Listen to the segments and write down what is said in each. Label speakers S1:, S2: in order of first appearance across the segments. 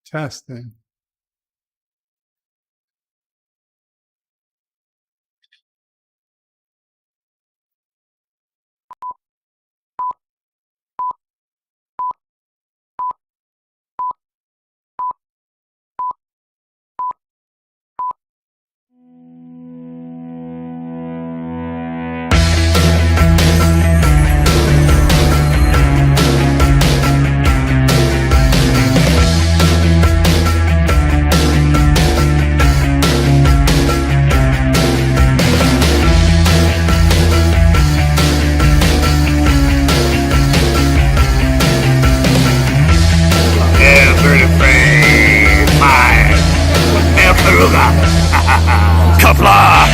S1: Testing.
S2: Qapla!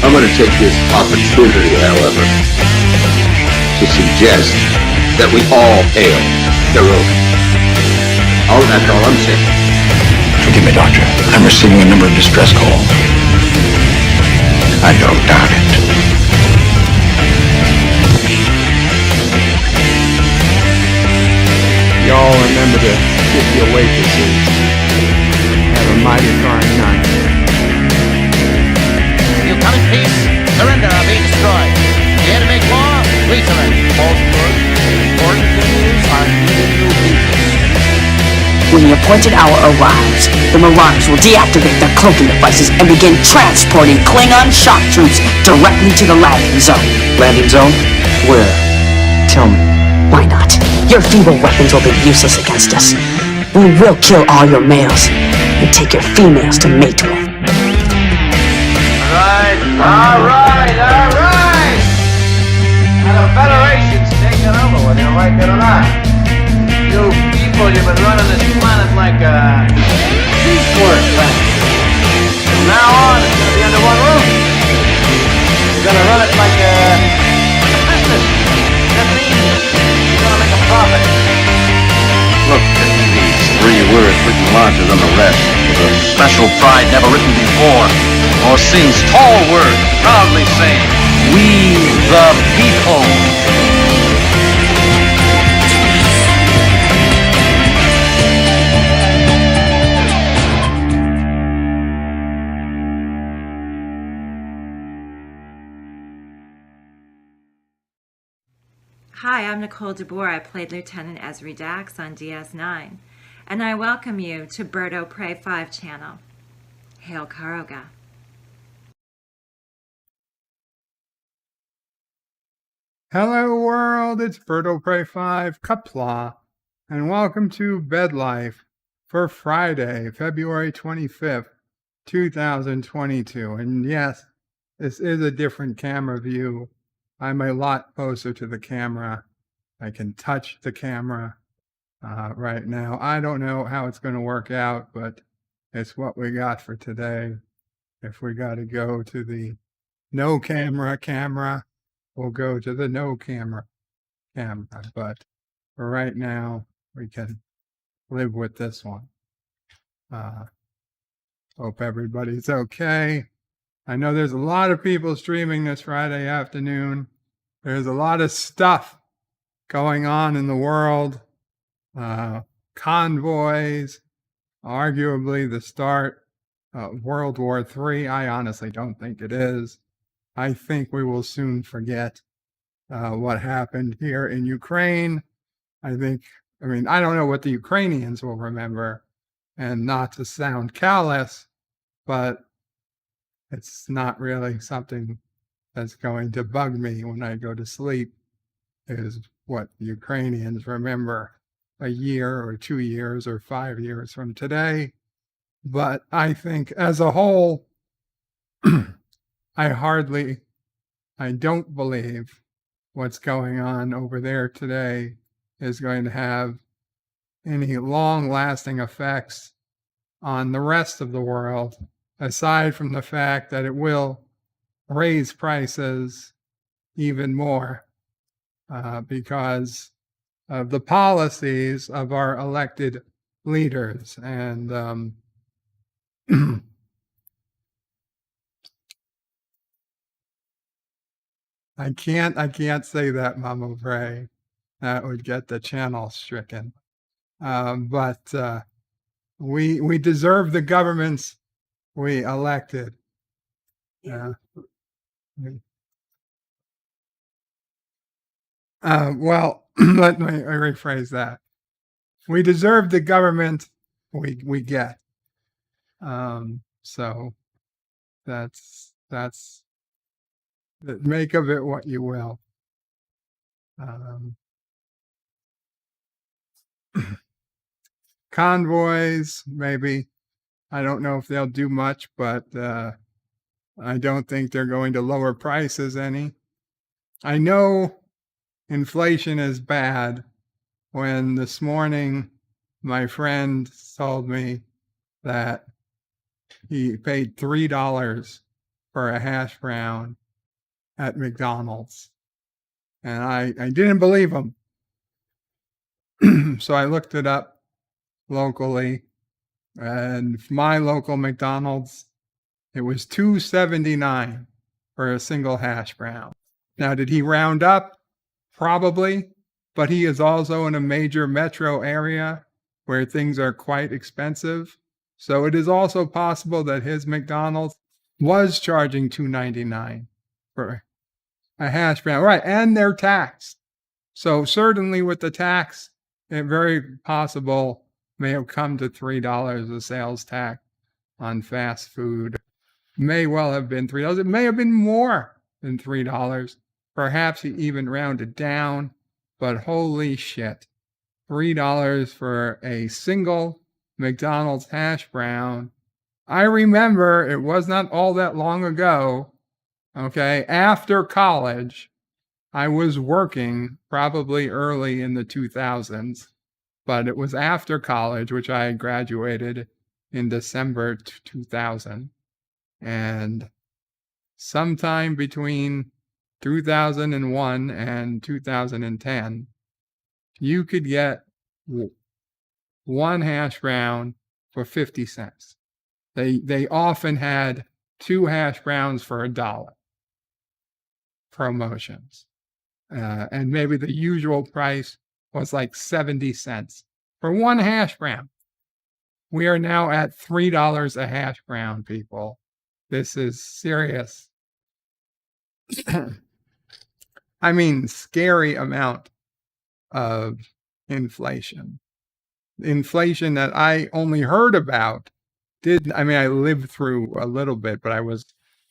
S3: I'm going to take this opportunity, however, to suggest that we all hail Hiroki. Oh, that's all I'm saying.
S2: Forgive me, Doctor. I'm receiving a number of distress calls. I don't doubt it.
S4: Y'all remember to tip your waitresses. Have a mighty fine night.
S5: You come in peace, surrender or be destroyed. You here to make war? Please surrender. Most good. Important thing is I'm giving you peace.
S6: When the appointed hour arrives, the Marauders will deactivate their cloaking devices and begin transporting Klingon shock troops directly to the landing zone.
S4: Landing zone? Where? Tell me.
S6: Why not? Your feeble weapons will be useless against us. We will kill all your males and take your females to mate with.
S5: Alright. Now the Federation's taking over, whether you like it or not. You people, you've been running this planet like a piecework factory. From now on, it's gonna be under one roof. You're gonna run it like a business. That means you're gonna make a profit.
S3: Look at these 3 words written larger than the rest.
S2: With a special pride never written before or since. Tall word, proudly saying, we the people.
S7: Hi, I'm Nicole DeBoer. I played Lieutenant Ezri Dax on DS9, and I welcome you to Birdo Prey 5 channel. Hail Karoga.
S1: Hello world, it's Birdo Prey 5, Qapla, and welcome to Bed Life for Friday, February 25th, 2022. And yes, this is a different camera view. I'm a lot closer to the camera. I can touch the camera right now. I don't know how it's going to work out, but it's what we got for today. If we got to go to the no camera, we'll go to the no camera. But for right now, we can live with this one. Hope everybody's okay. I know there's a lot of people streaming this Friday afternoon. There's a lot of stuff going on in the world. Convoys, arguably the start of World War III. I honestly don't think it is. I think we will soon forget what happened here in Ukraine. I don't know what the Ukrainians will remember, and not to sound callous, but it's not really something that's going to bug me when I go to sleep, is what the Ukrainians remember a year or 2 years or 5 years from today. But I think as a whole, I don't believe what's going on over there today is going to have any long-lasting effects on the rest of the world, aside from the fact that it will raise prices even more because of the policies of our elected leaders. And I can't say that, Mama Bray. That would get the channel stricken. But we deserve the governments we elected. Well, let me rephrase that. We deserve the government we get. So that's make of it what you will. Convoys, maybe. I don't know if they'll do much, but I don't think they're going to lower prices any. I know inflation is bad. When this morning my friend told me that he paid $3 for a hash brown at McDonald's. And I didn't believe him. So I looked it up locally, and my local McDonald's, it was $2.79 for a single hash brown. Now, did he round up? Probably, but he is also in a major metro area where things are quite expensive. So it is also possible that his McDonald's was charging $2.99 for a hash brown. Right, and they're taxed. So certainly with the tax, it very possible may have come to $3 a sales tax on fast food. May well have been $3. It may have been more than $3. Perhaps he even rounded down, but holy shit. $3 for a single McDonald's hash brown. I remember it was not all that long ago. Okay, after college, I was working probably early in the 2000s, but it was after college, which I graduated in December 2000. And sometime between 2001 and 2010, you could get one hash brown for 50 cents. They often had 2 hash browns for $1 promotions. And maybe the usual price was like 70 cents for one hash brown. We are now at $3 a hash brown, people. This is serious. I mean, scary amount of inflation. Inflation that I only heard about. I lived through a little bit, but I was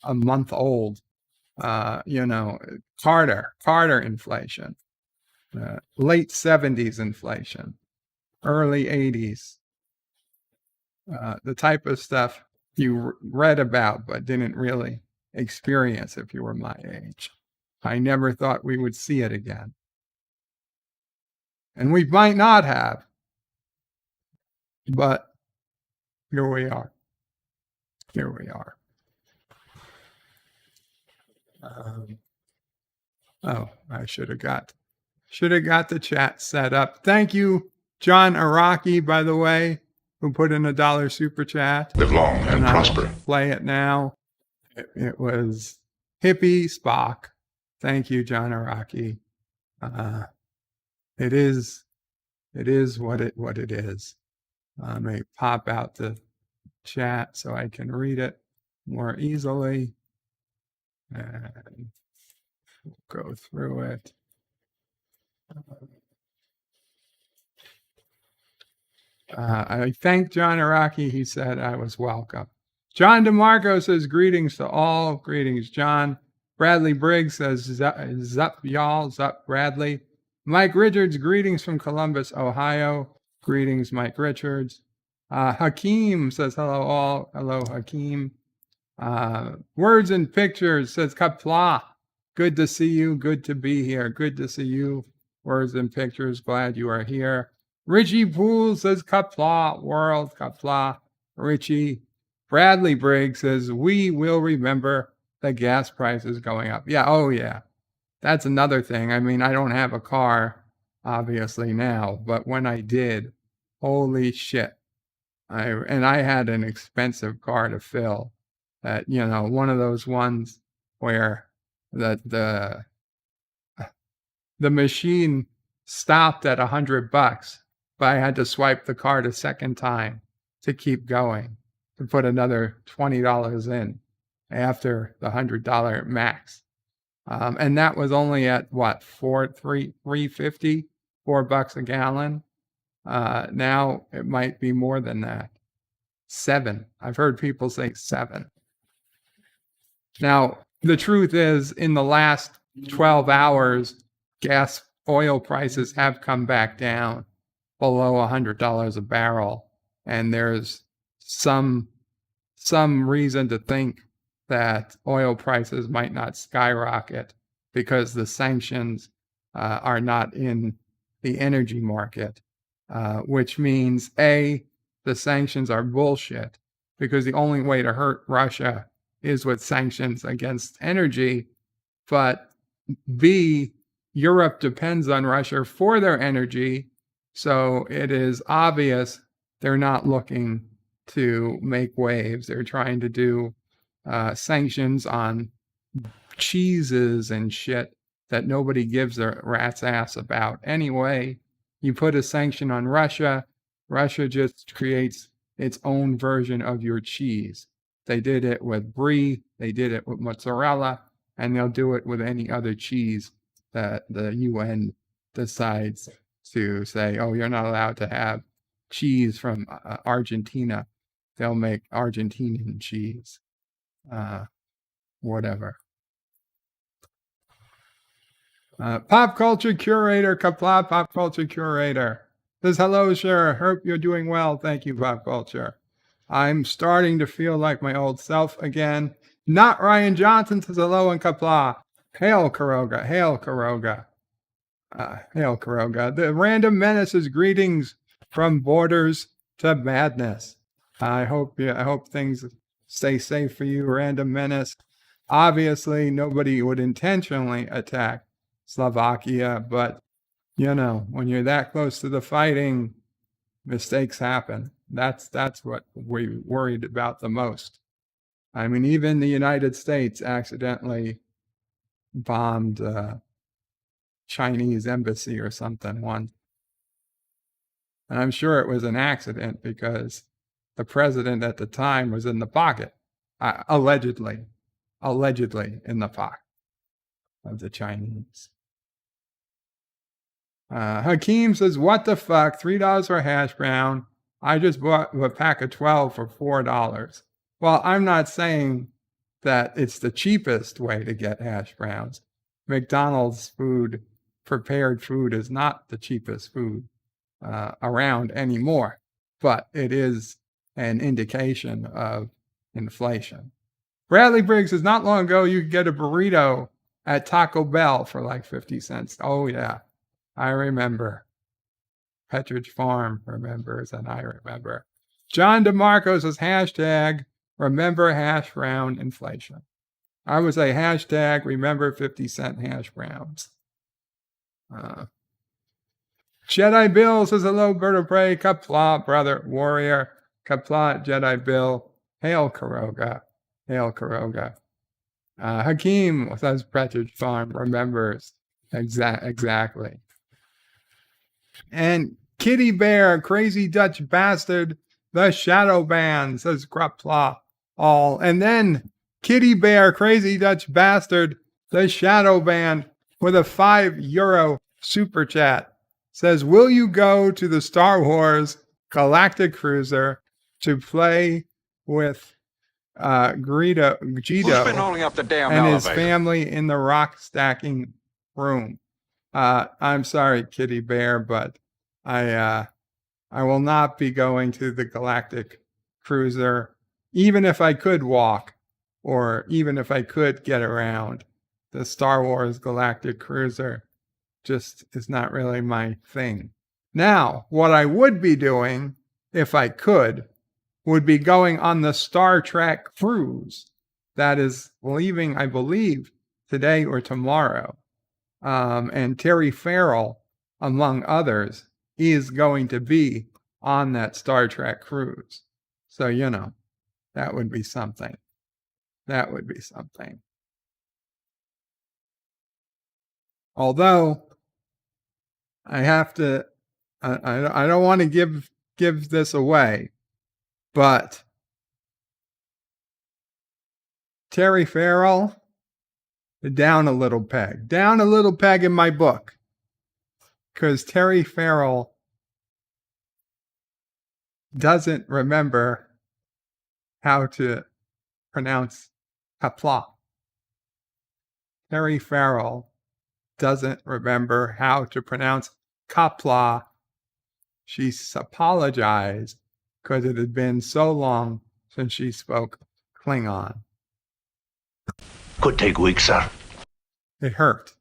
S1: a month old. Carter inflation, late 70s inflation, early 80s, the type of stuff you read about but didn't really experience if you were my age. I never thought we would see it again. And we might not have, but here we are. Here we are. I should have got the chat set up. Thank you, John Araki, by the way, who put in $1 super chat.
S8: Live long and prosper.
S1: I'll play it now. It was Hippie Spock. Thank you, John Araki. It is what it is. I may pop out the chat so I can read it more easily. And we'll go through it. I thank John Araki. He said I was welcome. John DeMarco says greetings to all. Greetings, John. Bradley Briggs says zup y'all, zup Bradley. Mike Richards, greetings from Columbus, Ohio. Greetings, Mike Richards. Hakeem says hello all. Hello, Hakeem. Words and Pictures says Qapla. Good to see you. Good to be here. Good to see you. Words and Pictures. Glad you are here. Richie Poole says Qapla world. Qapla. Richie. Bradley Briggs says we will remember the gas prices going up. Yeah. Oh yeah. That's another thing. I mean, I don't have a car obviously now, but when I did, holy shit. I had an expensive car to fill. That, one of those ones where the machine stopped at $100, but I had to swipe the card a second time to keep going, to put another $20 in after the $100 max. And that was only at what, $3.50, $4 a gallon. Now it might be more than that. 7. I've heard people say 7. Now, the truth is, in the last 12 hours, oil prices have come back down below $100 a barrel. And there's some reason to think that oil prices might not skyrocket because the sanctions are not in the energy market, which means A, the sanctions are bullshit because the only way to hurt Russia is with sanctions against energy. But B, Europe depends on Russia for their energy. So it is obvious they're not looking to make waves. They're trying to do sanctions on cheeses and shit that nobody gives a rat's ass about. Anyway, you put a sanction on Russia, Russia just creates its own version of your cheese. They did it with brie, they did it with mozzarella, and they'll do it with any other cheese that the UN decides to say, oh, you're not allowed to have cheese from Argentina. They'll make Argentinian cheese. Whatever. Pop culture curator, Qapla pop culture curator says, hello, sir. Hope you're doing well. Thank you, pop culture. I'm starting to feel like my old self again. Not Ryan Johnson says, hello, and Qapla. Hail, Kuroga. Hail, Kuroga. Hail, Kuroga. The Random Menace is greetings from borders to madness. I hope things stay safe for you, Random Menace. Obviously, nobody would intentionally attack Slovakia, but, when you're that close to the fighting, mistakes happen. That's what we worried about the most. I mean, even the United States accidentally bombed Chinese embassy or something once. And I'm sure it was an accident because the president at the time was in the pocket, allegedly in the pocket of the Chinese. Hakeem says, what the fuck? $3 for a hash brown. I just bought a pack of 12 for $4. Well, I'm not saying that it's the cheapest way to get hash browns. McDonald's prepared food is not the cheapest food around anymore, but it is an indication of inflation. Bradley Briggs says, not long ago, you could get a burrito at Taco Bell for like 50 cents. Oh, yeah, I remember. Petridge Farm remembers, and I remember. John DeMarco says, hashtag remember hash brown inflation. I would say hashtag remember 50-cent hash browns. Jedi Bill says, hello, Bird of Prey, Qapla, brother, warrior, Qapla, Jedi Bill, hail Kuroga, hail Kuroga. Hakeem says, Petridge Farm remembers, exactly. And Kitty Bear, crazy Dutch bastard, the shadow band, says Qapla, all. And then Kitty Bear, crazy Dutch bastard, the shadow band, with a €5 super chat, says, will you go to the Star Wars Galactic Cruiser to play with Greedo and his family in the rock stacking room? I'm sorry, Kitty Bear, but I will not be going to the Galactic Cruiser, even if I could walk, or even if I could get around. The Star Wars Galactic Cruiser just is not really my thing. Now, what I would be doing, if I could, would be going on the Star Trek cruise that is leaving, I believe, today or tomorrow. And Terry Farrell, among others, is going to be on that Star Trek cruise. So, that would be something. That would be something. Although, I have to I don't want to give this away, but Terry Farrell, down a little peg in my book, because Terry Farrell doesn't remember how to pronounce Qapla. Terry Farrell doesn't remember how to pronounce Qapla. She apologized because it had been so long since she spoke Klingon.
S8: Could take weeks, sir.
S1: It hurt.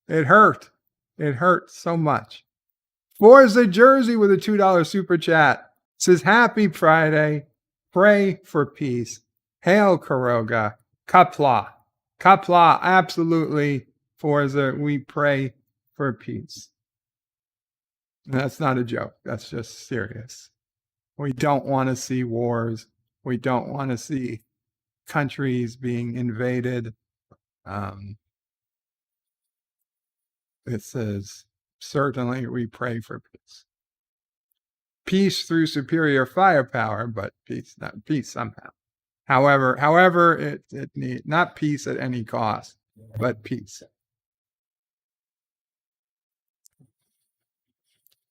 S1: It hurt. It hurt so much. Forza Jersey with a $2 super chat says, Happy Friday. Pray for peace. Hail Kuroga. Qapla. Qapla, absolutely. Forza, we pray for peace. And that's not a joke. That's just serious. We don't want to see wars. We don't want to see countries being invaded. It says, certainly we pray for peace. Peace through superior firepower, but peace, not peace somehow. However, it need not peace at any cost, but peace.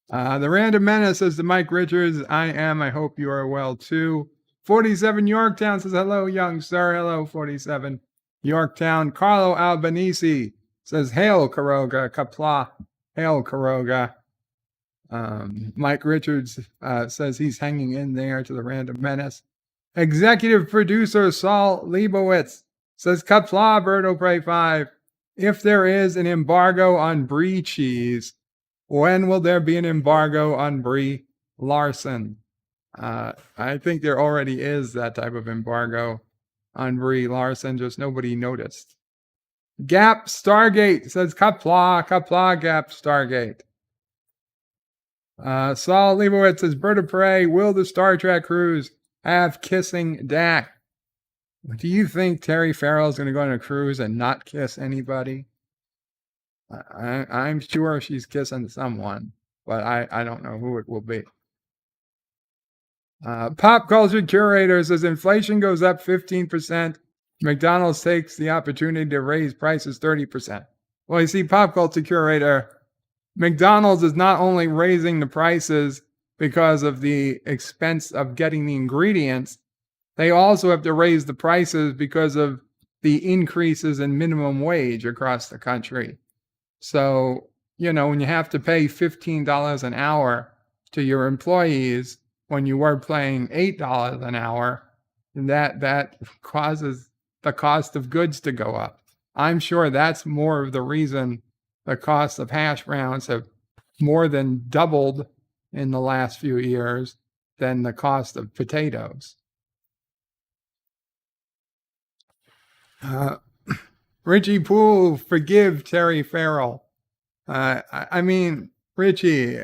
S1: The Random Menace says to Mike Richards, I hope you are well too. 47 Yorktown says, hello, young sir. Hello, 47 Yorktown. Carlo Albanese says, hail, Kuroga. Qapla. Hail, Kuroga. Mike Richards says he's hanging in there to the Random Menace. Executive producer Saul Leibowitz says, Qapla, Bird of Prey 5. If there is an embargo on brie cheese, when will there be an embargo on Brie Larson? I think there already is that type of embargo on Brie Larson, just nobody noticed. Gap Stargate says, Qapla, Qapla, Gap Stargate. Saul Leibowitz says, Bird of Prey, will the Star Trek cruise have kissing Dak? Do you think Terry Farrell is going to go on a cruise and not kiss anybody? I'm sure she's kissing someone, but I don't know who it will be. Pop Culture Curator says inflation goes up 15%. McDonald's takes the opportunity to raise prices 30%. Well, you see, Pop Culture Curator, McDonald's is not only raising the prices because of the expense of getting the ingredients, they also have to raise the prices because of the increases in minimum wage across the country. So, when you have to pay $15 an hour to your employees when you were paying $8 an hour, that causes the cost of goods to go up. I'm sure that's more of the reason the cost of hash browns have more than doubled in the last few years than the cost of potatoes. Richie Poole, forgive Terry Farrell. I mean, Richie,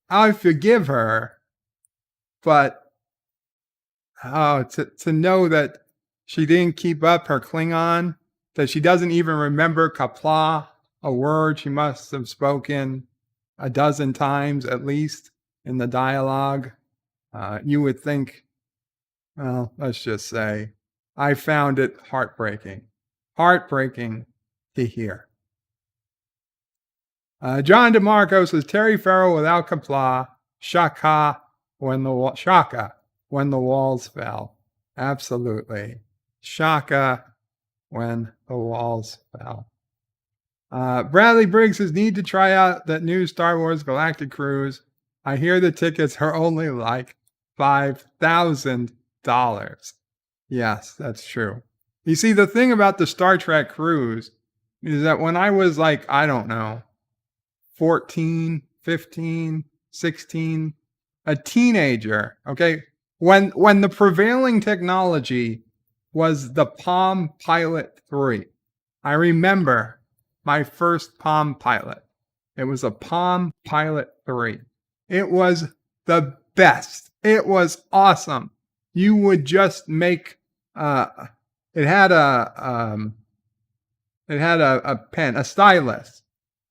S1: I forgive her, but to know that she didn't keep up her Klingon, that she doesn't even remember Qapla, a word she must have spoken a dozen times at least in the dialogue. You would think, well, let's just say, I found it heartbreaking to hear. John DeMarco says, Terry Farrell without Qapla, Shaka when the walls fell. Absolutely. Shaka when the walls fell. Bradley Briggs says, need to try out that new Star Wars Galactic Cruise. I hear the tickets are only like $5,000. Yes, that's true. You see, the thing about the Star Trek cruise is that when I was like, I don't know, 14, 15, 16, a teenager, okay, when the prevailing technology was the Palm Pilot 3. I remember my first Palm Pilot. It was a Palm Pilot 3. It was the best. It was awesome. You would just make it had a pen, a stylus,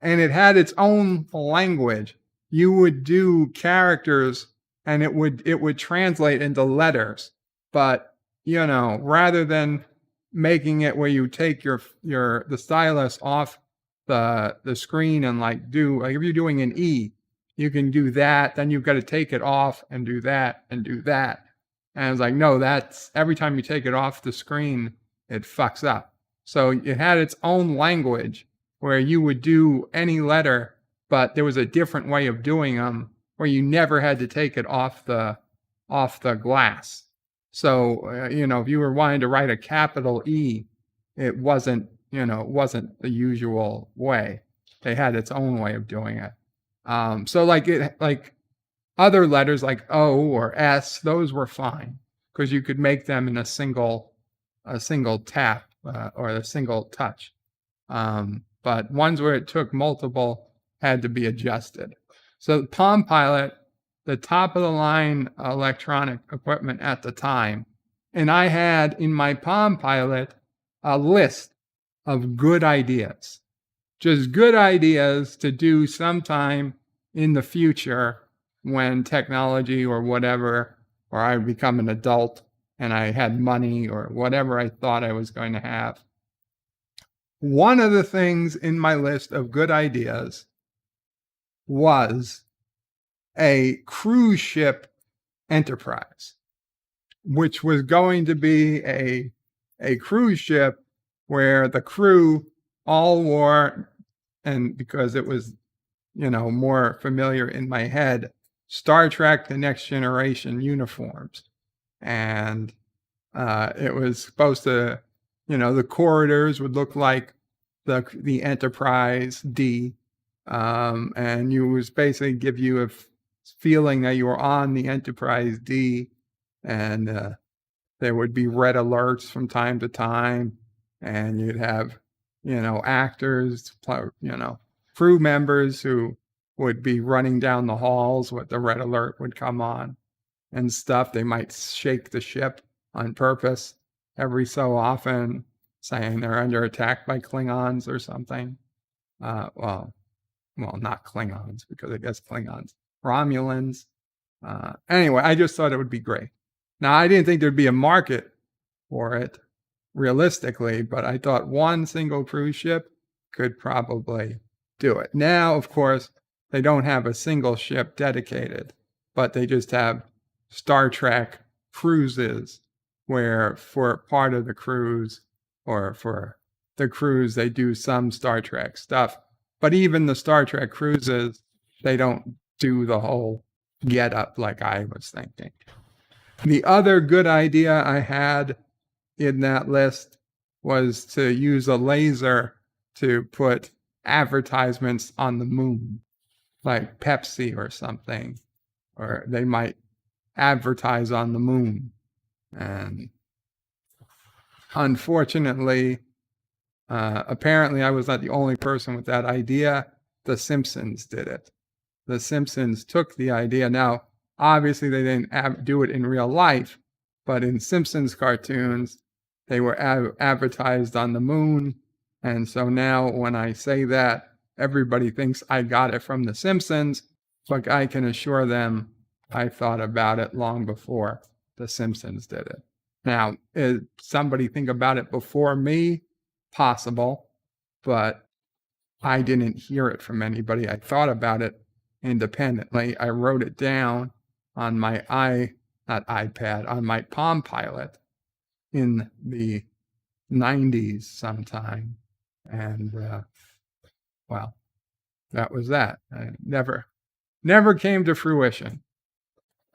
S1: and it had its own language you would do characters and it would translate into letters. But, rather than making it where you take the stylus off the screen and like if you're doing an E, you can do that, then you've got to take it off and do that and do that. And it's like, no, that's every time you take it off the screen, it fucks up. So it had its own language where you would do any letter, but there was a different way of doing them where you never had to take it off the glass. So, if you were wanting to write a capital E, it wasn't the usual way. They had its own way of doing it. So like other letters like O or S, those were fine because you could make them in a single tap or a single touch. But ones where it took multiple had to be adjusted. So Palm Pilot, the top of the line electronic equipment at the time, and I had in my Palm Pilot a list of good ideas, just good ideas to do sometime in the future when technology or whatever, or I become an adult and I had money or whatever I thought I was going to have. One of the things in my list of good ideas was a cruise ship enterprise, which was going to be a cruise ship where the crew all wore, and because it was, more familiar in my head, Star Trek The Next Generation uniforms. And it was supposed to, the corridors would look like the Enterprise D. And you was basically give you a feeling that you were on the Enterprise D, and there would be red alerts from time to time, and you'd have, actors, crew members who would be running down the halls with the red alert would come on and stuff. They might shake the ship on purpose every so often, saying they're under attack by Klingons or something. Well, not Klingons, because I guess Klingons, Romulans. Anyway, I just thought it would be great. Now, I didn't think there'd be a market for it realistically, but I thought one single cruise ship could probably do it. Now, of course, they don't have a single ship dedicated, but they just have Star Trek cruises where for part of the cruise or for the cruise, they do some Star Trek stuff. But even the Star Trek cruises, they don't do the whole get up like I was thinking. The other good idea I had in that list was to use a laser to put advertisements on the moon, like Pepsi or something, or they might advertise on the moon. And unfortunately, apparently I was not the only person with that idea. The Simpsons did it. The Simpsons took the idea. Now, obviously they didn't do it in real life, but in Simpsons cartoons, they were advertised on the moon. And so now when I say that, everybody thinks I got it from the Simpsons, but I can assure them I thought about it long before the Simpsons did it. Now, did somebody think about it before me? Possible, but I didn't hear it from anybody. I thought about it independently. I wrote it down on my on my Palm Pilot in the 90s sometime. And, well, that was that. I never came to fruition.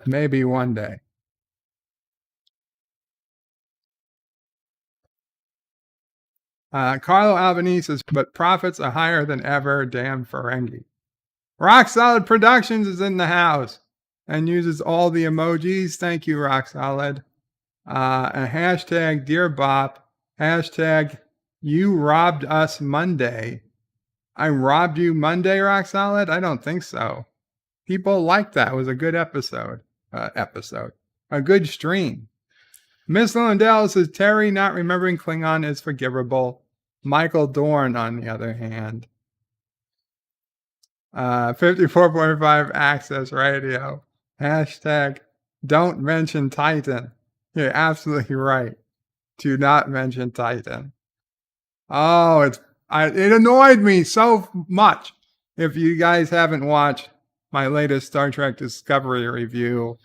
S1: Maybe one day. Carlo Albanese says, but profits are higher than ever. Damn Ferengi. Rock Solid Productions is in the house and uses all the emojis. Thank you, Rock Solid. A hashtag Dear Bop. Hashtag you robbed us Monday. I robbed you Monday, Rock Solid? I don't think so. People liked that. It was a good episode. A good stream. Miss Lindell says, Terry not remembering Klingon is forgivable. Michael Dorn, on the other hand. 54.5 Access Radio. Hashtag don't mention Titan. You're absolutely right. Do not mention Titan. Oh, it annoyed me so much. If you guys haven't watched my latest Star Trek Discovery review,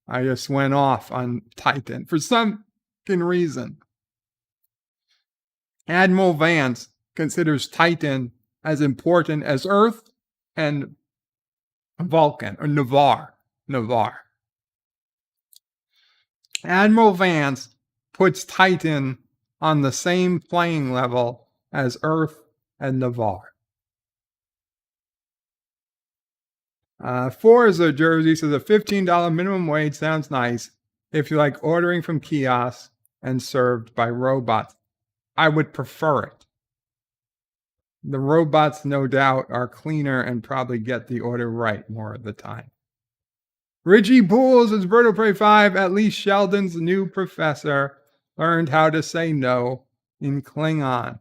S1: I just went off on Titan for some reason. Admiral Vance considers Titan as important as Earth and Vulcan, or Navarre. Admiral Vance puts Titan on the same playing level as Earth and Navarre. Forza Jersey says a $15 minimum wage sounds nice if you like ordering from kiosks and served by robots. I would prefer it. The robots, no doubt, are cleaner and probably get the order right more of the time. Richie Pools is Bird of Prey 5. At least Sheldon's new professor learned how to say no in Klingon.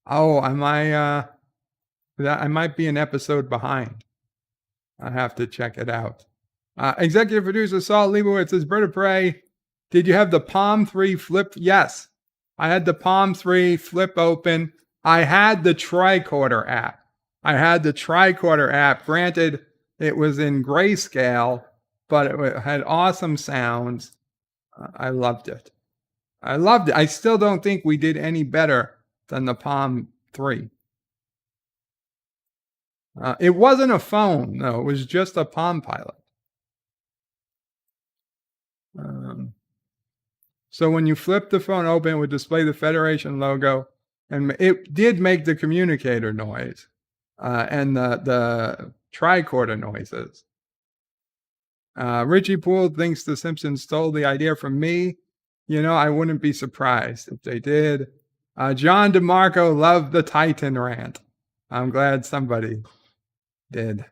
S1: Oh, I might be an episode behind. I have to check it out. Executive producer Saul Leibowitz says, Bird of Prey, did you have the Palm 3 flip? Yes, I had the Palm 3 flip open. I had the tricorder app. Granted, it was in grayscale, but it had awesome sounds. I loved it. I still don't think we did any better than the Palm 3. It wasn't a phone, no. It was just a Palm Pilot. So when you flip the phone open, it would display the Federation logo, and it did make the communicator noise and the tricorder noises. Richie Poole thinks The Simpsons stole the idea from me. You know, I wouldn't be surprised if they did. John DeMarco loved the Titan rant. I'm glad somebody did.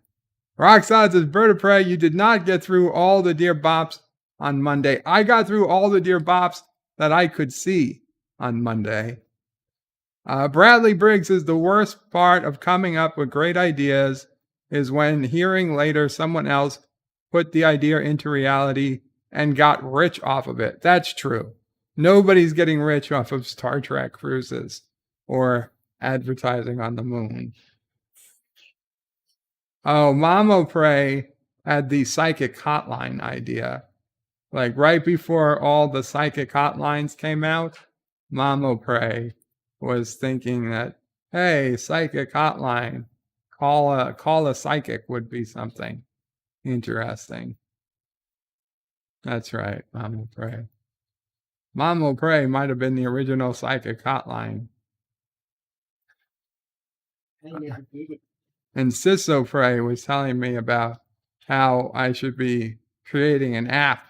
S1: Roxanne says, Bird of Prey, you did not get through all the Dear Bops on Monday. I got through all the Dear Bops that I could see on Monday. Bradley Briggs says, the worst part of coming up with great ideas is when hearing later someone else put the idea into reality and got rich off of it. That's true. Nobody's getting rich off of Star Trek cruises or advertising on the moon. Oh, Mamo Prey had the psychic hotline idea. Like right before all the psychic hotlines came out, Mamo Prey was thinking that, hey, psychic hotline, call a psychic would be something interesting. That's right, Mamo Prey. Mamo Prey might have been the original psychic hotline. And Sisso Prey was telling me about how I should be creating an app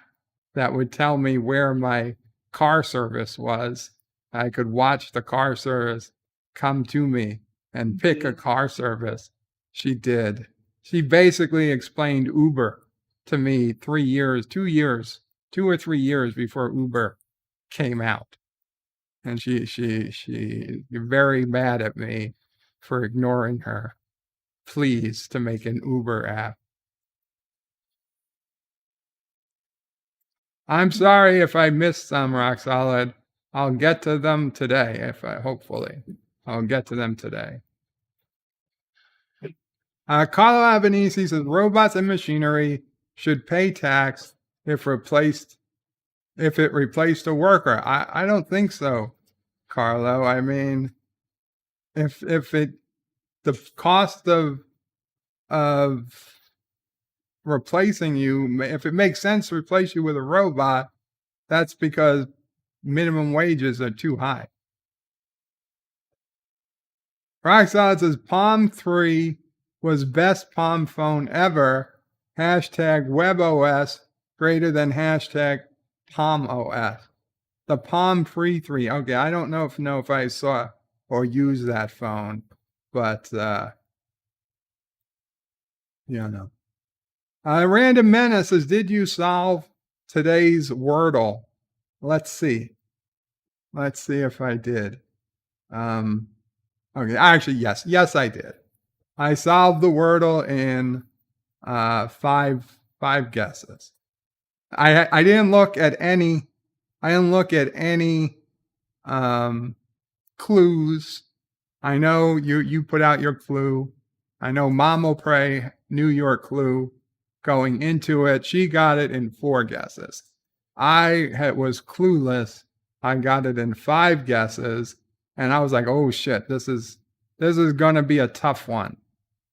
S1: that would tell me where my car service was. I could watch the car service come to me and pick a car service. She did. She basically explained Uber to me 2 or 3 years before Uber came out. And she very mad at me for ignoring her pleas to make an Uber app. I'm sorry if I missed some, Rock Solid. I'll get to them today, hopefully. I'll get to them today. Carlo Albanese says robots and machinery should pay tax if it replaced a worker. I don't think so, Carlo. I mean, if the cost of replacing you, if it makes sense to replace you with a robot, that's because minimum wages are too high. Roxanne says Palm 3 was best Palm phone ever. Hashtag WebOS greater than hashtag PalmOS. The Palm 3. Okay, I don't know if I saw or used that phone, but Random Menace says, did you solve today's Wordle? Let's see if I did. Okay, actually, yes, I did. I solved the Wordle in five guesses. I didn't look at any. I didn't look at any clues. I know you put out your clue. I know Mama Pray knew your clue going into it. She got it in 4 guesses. I was clueless. I got it in 5 guesses, and I was like, "Oh shit, this is gonna be a tough one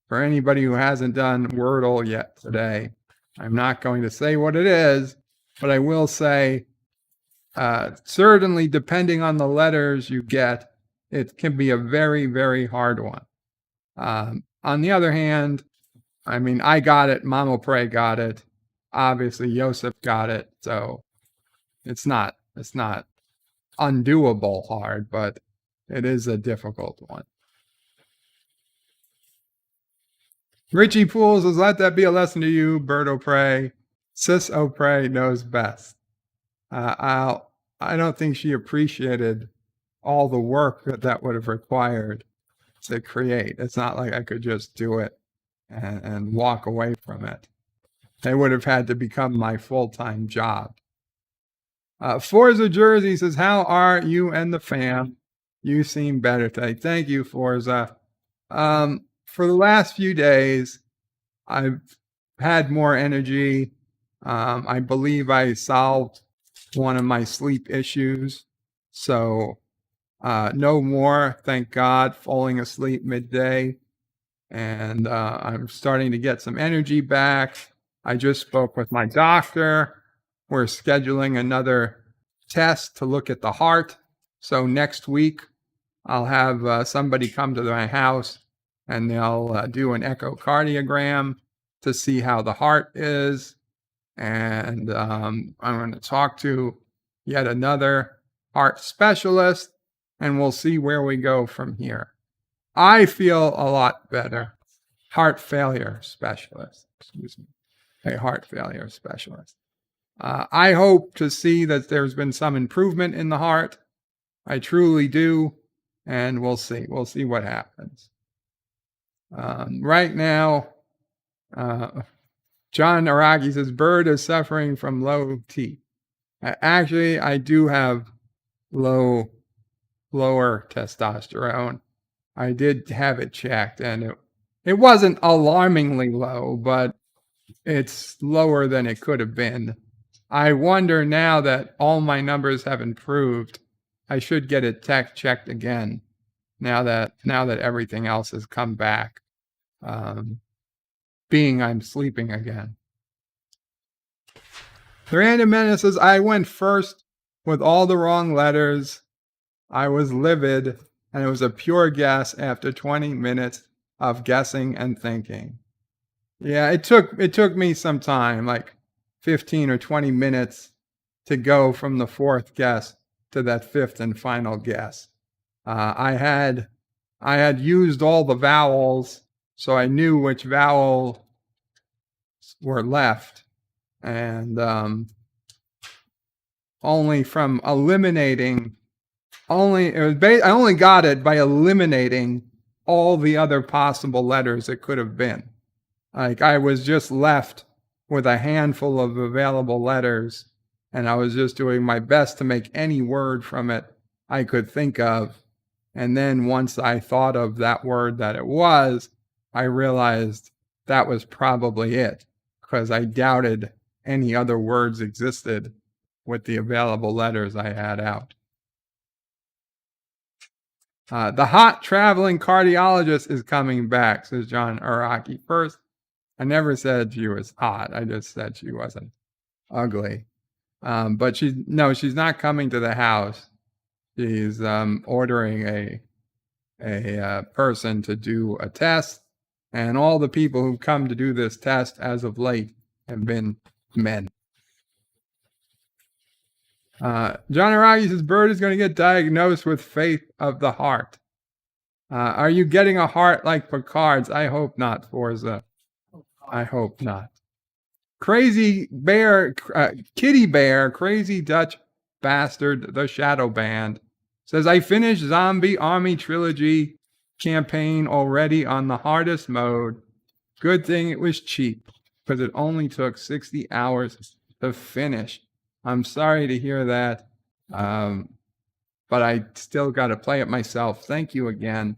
S1: for anybody who hasn't done Wordle yet today." I'm not going to say what it is, but I will say, certainly depending on the letters you get, it can be a very, very hard one. On the other hand, I mean, I got it. Mama Pray got it. Obviously, Joseph got it. So it's not undoable hard, but it is a difficult one. Richie Pools says, "Let that be a lesson to you, Bird O'Prey. Sis O'Prey knows best." I don't think she appreciated all the work that would have required to create. It's not like I could just do it and walk away from it. It would have had to become my full-time job. Forza Jersey says, "How are you and the fam? You seem better today." Thank you, Forza. For the last few days, I've had more energy. I believe I solved one of my sleep issues. So no more, thank God, falling asleep midday. And I'm starting to get some energy back. I just spoke with my doctor. We're scheduling another test to look at the heart. So next week, I'll have somebody come to my house and they'll do an echocardiogram to see how the heart is. And I'm going to talk to yet another heart specialist, and we'll see where we go from here. I feel a lot better. Heart failure specialist, excuse me, a heart failure specialist. I hope to see that there's been some improvement in the heart. I truly do, and we'll see. We'll see what happens. Right now, John Araki says, "Bird is suffering from low T." Actually, I do have lower testosterone. I did have it checked, and it wasn't alarmingly low, but it's lower than it could have been. I wonder now that all my numbers have improved, I should get it checked again. Now that everything else has come back, being I'm sleeping again. Random Menace says, "I went first with all the wrong letters. I was livid, and it was a pure guess after 20 minutes of guessing and thinking." Yeah, it took me some time, like 15 or 20 minutes, to go from the 4th guess to that 5th and final guess. I had used all the vowels, so I knew which vowels were left, and only from eliminating, I only got it by eliminating all the other possible letters it could have been. Like, I was just left with a handful of available letters, and I was just doing my best to make any word from it I could think of. And then once I thought of that word that it was, I realized that was probably it, because I doubted any other words existed with the available letters I had out. The hot traveling cardiologist is coming back, says John Araki. First, I never said she was hot. I just said she wasn't ugly. But she's not coming to the house. She's ordering a person to do a test, and all the people who've come to do this test as of late have been men. John Araki says, "Bird is going to get diagnosed with faith of the heart." Are you getting a heart like Picard's? I hope not, Forza. I hope not. Crazy Bear, Kitty Bear, Crazy Dutch Bastard, the Shadow Band, says, "I finished Zombie Army Trilogy campaign already on the hardest mode. Good thing it was cheap, because it only took 60 hours to finish. I'm sorry to hear that, but I still got to play it myself. Thank you again.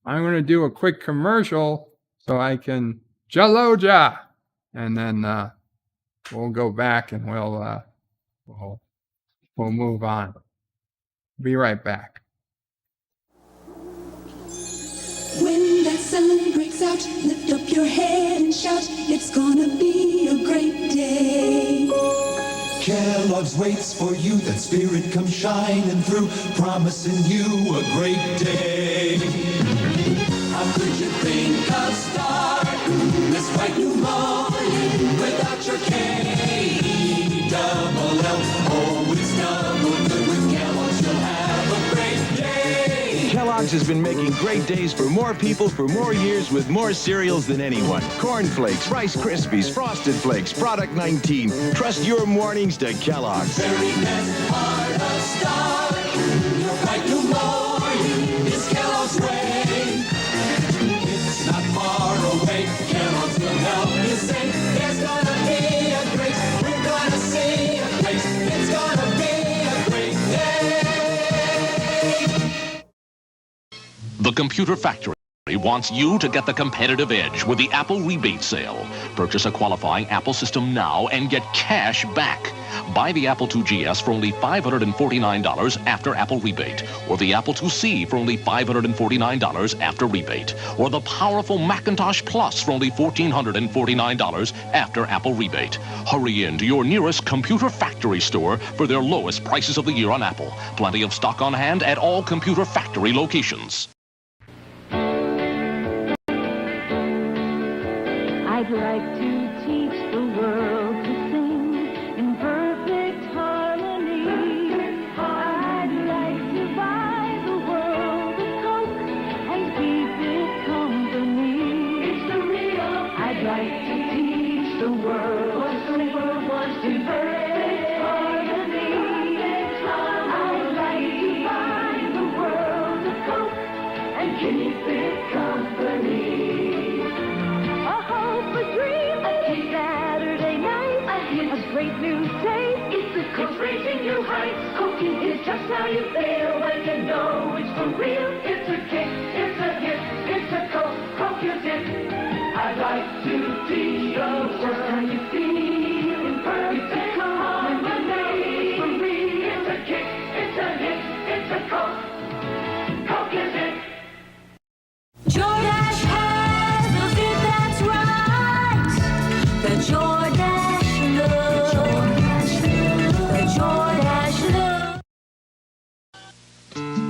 S1: I'm going to do a quick commercial so I can Jaloja, and then we'll go back and we'll move on. Be right back.
S9: When that sun breaks out, lift up your head and shout, it's gonna be a great day.
S10: Kellogg's waits for you, that spirit comes shining through, promising you a great day. How could you think of starting this bright new morning without your K-double-L? Oh, it's double good with Kellogg's, you'll have a great day.
S11: Kellogg's has been making great days for more people for more years with more cereals than anyone. Corn Flakes, Rice Krispies, Frosted Flakes, Product 19. Trust your mornings to Kellogg's.
S10: Very best part of starting your bright new morning is Kellogg's way. It's not far away. Kellogg's will help you say there's gonna be a great, we're gonna see a great, it's gonna be a great day.
S12: The Computer Factory wants you to get the competitive edge with the Apple rebate sale. Purchase a qualifying Apple system now and get cash back. Buy the Apple IIgs for only $549 after Apple rebate, or the Apple IIc for only $549 after rebate, or the powerful Macintosh Plus for only $1,449 after Apple rebate. Hurry in to your nearest Computer Factory store for their lowest prices of the year on Apple. Plenty of stock on hand at all Computer Factory locations.
S13: I'd like to teach the world to sing in perfect harmony. I'd like to buy the world a Coke and keep it company. It's the real. I'd like to teach the world what the world wants in perfect harmony. I'd like to buy the world a Coke and keep it company. A dream, a Saturday night, a great new taste. It's a Coke, it's reaching new heights. Coke is just how you feel when you know it's for real. It's a kick, it's a hit, it's a Coke, Coke is it. I'd like to teach the world just how you feel in perfect harmony. For real, it's a kick, it's a hit, it's a Coke, Coke is it.
S9: Jordache has the fit that's right. The Jordache look. The Jordache look.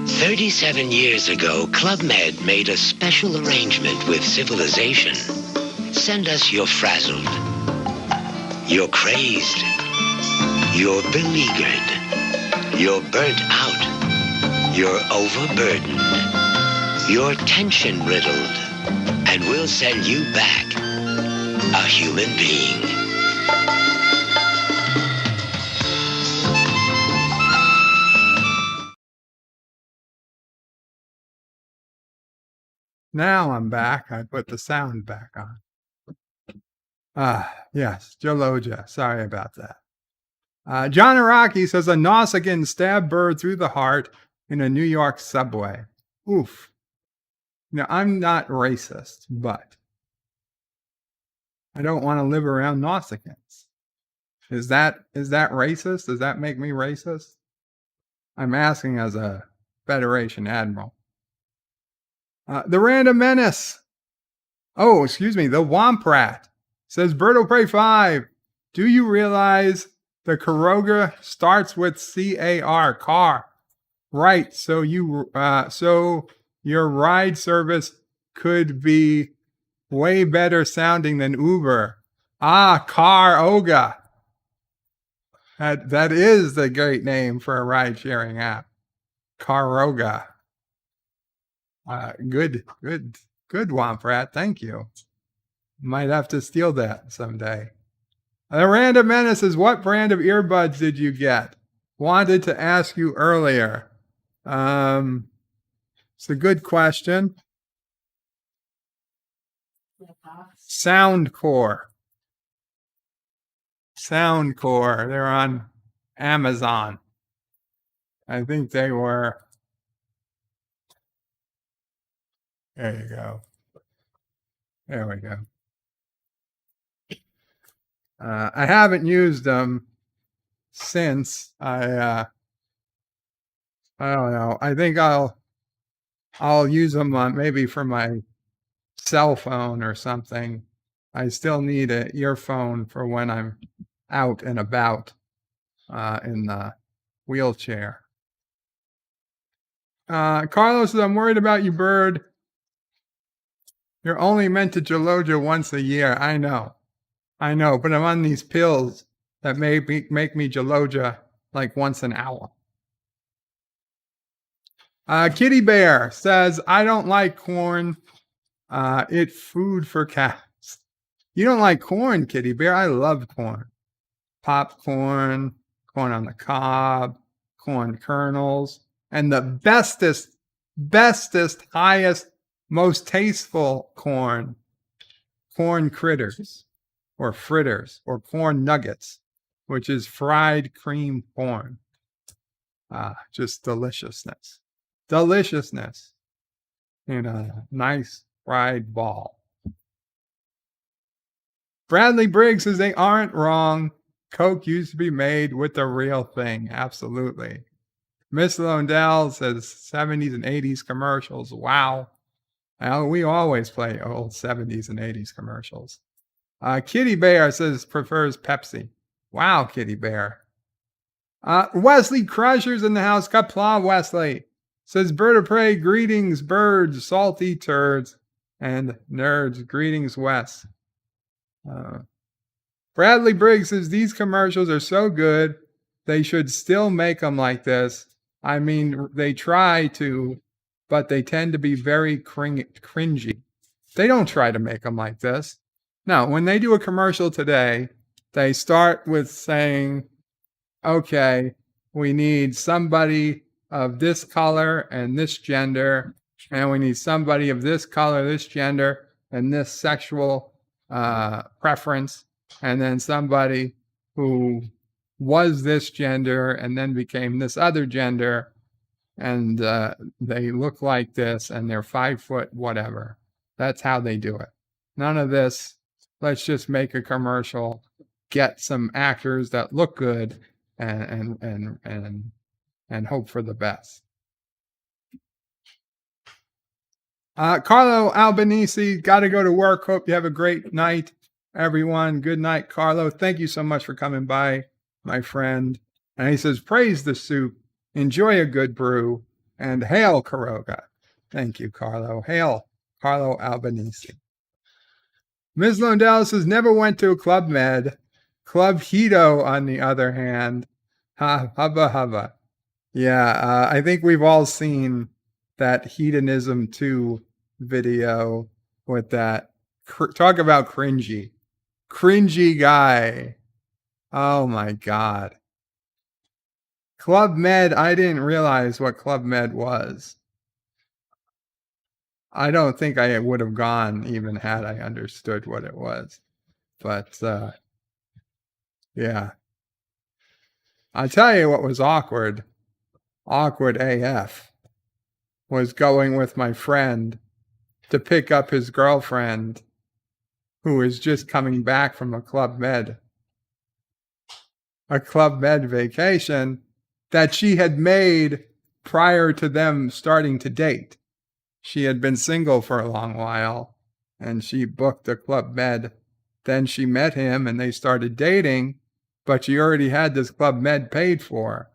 S14: 37 years ago, Club Med made a special arrangement with civilization. Send us your frazzled, you're crazed, you're beleaguered, you're burnt out, you're overburdened, you're tension-riddled, and we'll send you back a human being.
S1: Now I'm back. I put the sound back on. Yes, Jaloja. Sorry about that. John Araki says a Nausicaan stabbed bird through the heart in a New York subway. Oof. Now, I'm not racist, but I don't want to live around Nausicans. Is that racist? Does that make me racist? I'm asking as a Federation admiral. The Random Menace. Oh, excuse me. The Womprat says, Birdo Prey 5. Do you realize the Karoga starts with C-A-R, car? Right. So your ride service could be way better sounding than Uber. Car-oga. That is the great name for a ride-sharing app. Karoga. Good, Womprat. Thank you. Might have to steal that someday. The Random Menace is, what brand of earbuds did you get? Wanted to ask you earlier. It's a good question. Soundcore. Soundcore. They're on Amazon. I think they were. There you go. There we go. I haven't used them since. I don't know. I think I'll use them maybe for my cell phone or something. I still need an earphone for when I'm out and about in the wheelchair. Carlos says, I'm worried about you, Bird. You're only meant to Geloja once a year. I know, but I'm on these pills that make me Geloja like once an hour. Kitty Bear says, I don't like corn. It's food for cats. You don't like corn, Kitty Bear? I love corn. Popcorn, corn on the cob, corn kernels, and the bestest, highest, most tasteful corn critters, or fritters, or corn nuggets, which is fried cream corn. Just deliciousness. Deliciousness in a nice fried ball. Bradley Briggs says they aren't wrong. Coke used to be made with the real thing. Absolutely. Miss Londell says 70s and 80s commercials. Wow. Well, we always play old 70s and 80s commercials. Kitty Bear says prefers Pepsi. Wow, Kitty Bear. Wesley Crusher's in the house. Qapla, Wesley. Says Bird of Prey, greetings, birds, salty turds, and nerds. Greetings, Wes. Bradley Briggs says these commercials are so good, they should still make them like this. I mean, they try to, but they tend to be very cringy. They don't try to make them like this. No, when they do a commercial today, they start with saying, okay, we need somebody of this color and this gender, and we need somebody of this color, this gender, and this sexual preference, and then somebody who was this gender and then became this other gender, and they look like this, and they're 5 foot whatever. That's how they do it. None of this, let's just make a commercial, get some actors that look good, and hope for the best. Carlo Albanese, got to go to work. Hope you have a great night, everyone. Good night, Carlo. Thank you so much for coming by, my friend. And he says, praise the soup, enjoy a good brew, and hail Caroga. Thank you, Carlo. Hail, Carlo Albanese. Ms. Lundell says, never went to a Club Med. Club Hito, on the other hand. Hubba hubba. Yeah, I think we've all seen that Hedonism 2 video with that. Talk about cringy. Cringy guy. Oh my God. Club Med, I didn't realize what Club Med was. I don't think I would have gone even had I understood what it was. But yeah. I'll tell you what was awkward AF, was going with my friend to pick up his girlfriend who is just coming back from a Club Med vacation that she had made prior to them starting to date. She had been single for a long while, and she booked a Club Med. Then she met him and they started dating, but she already had this Club Med paid for,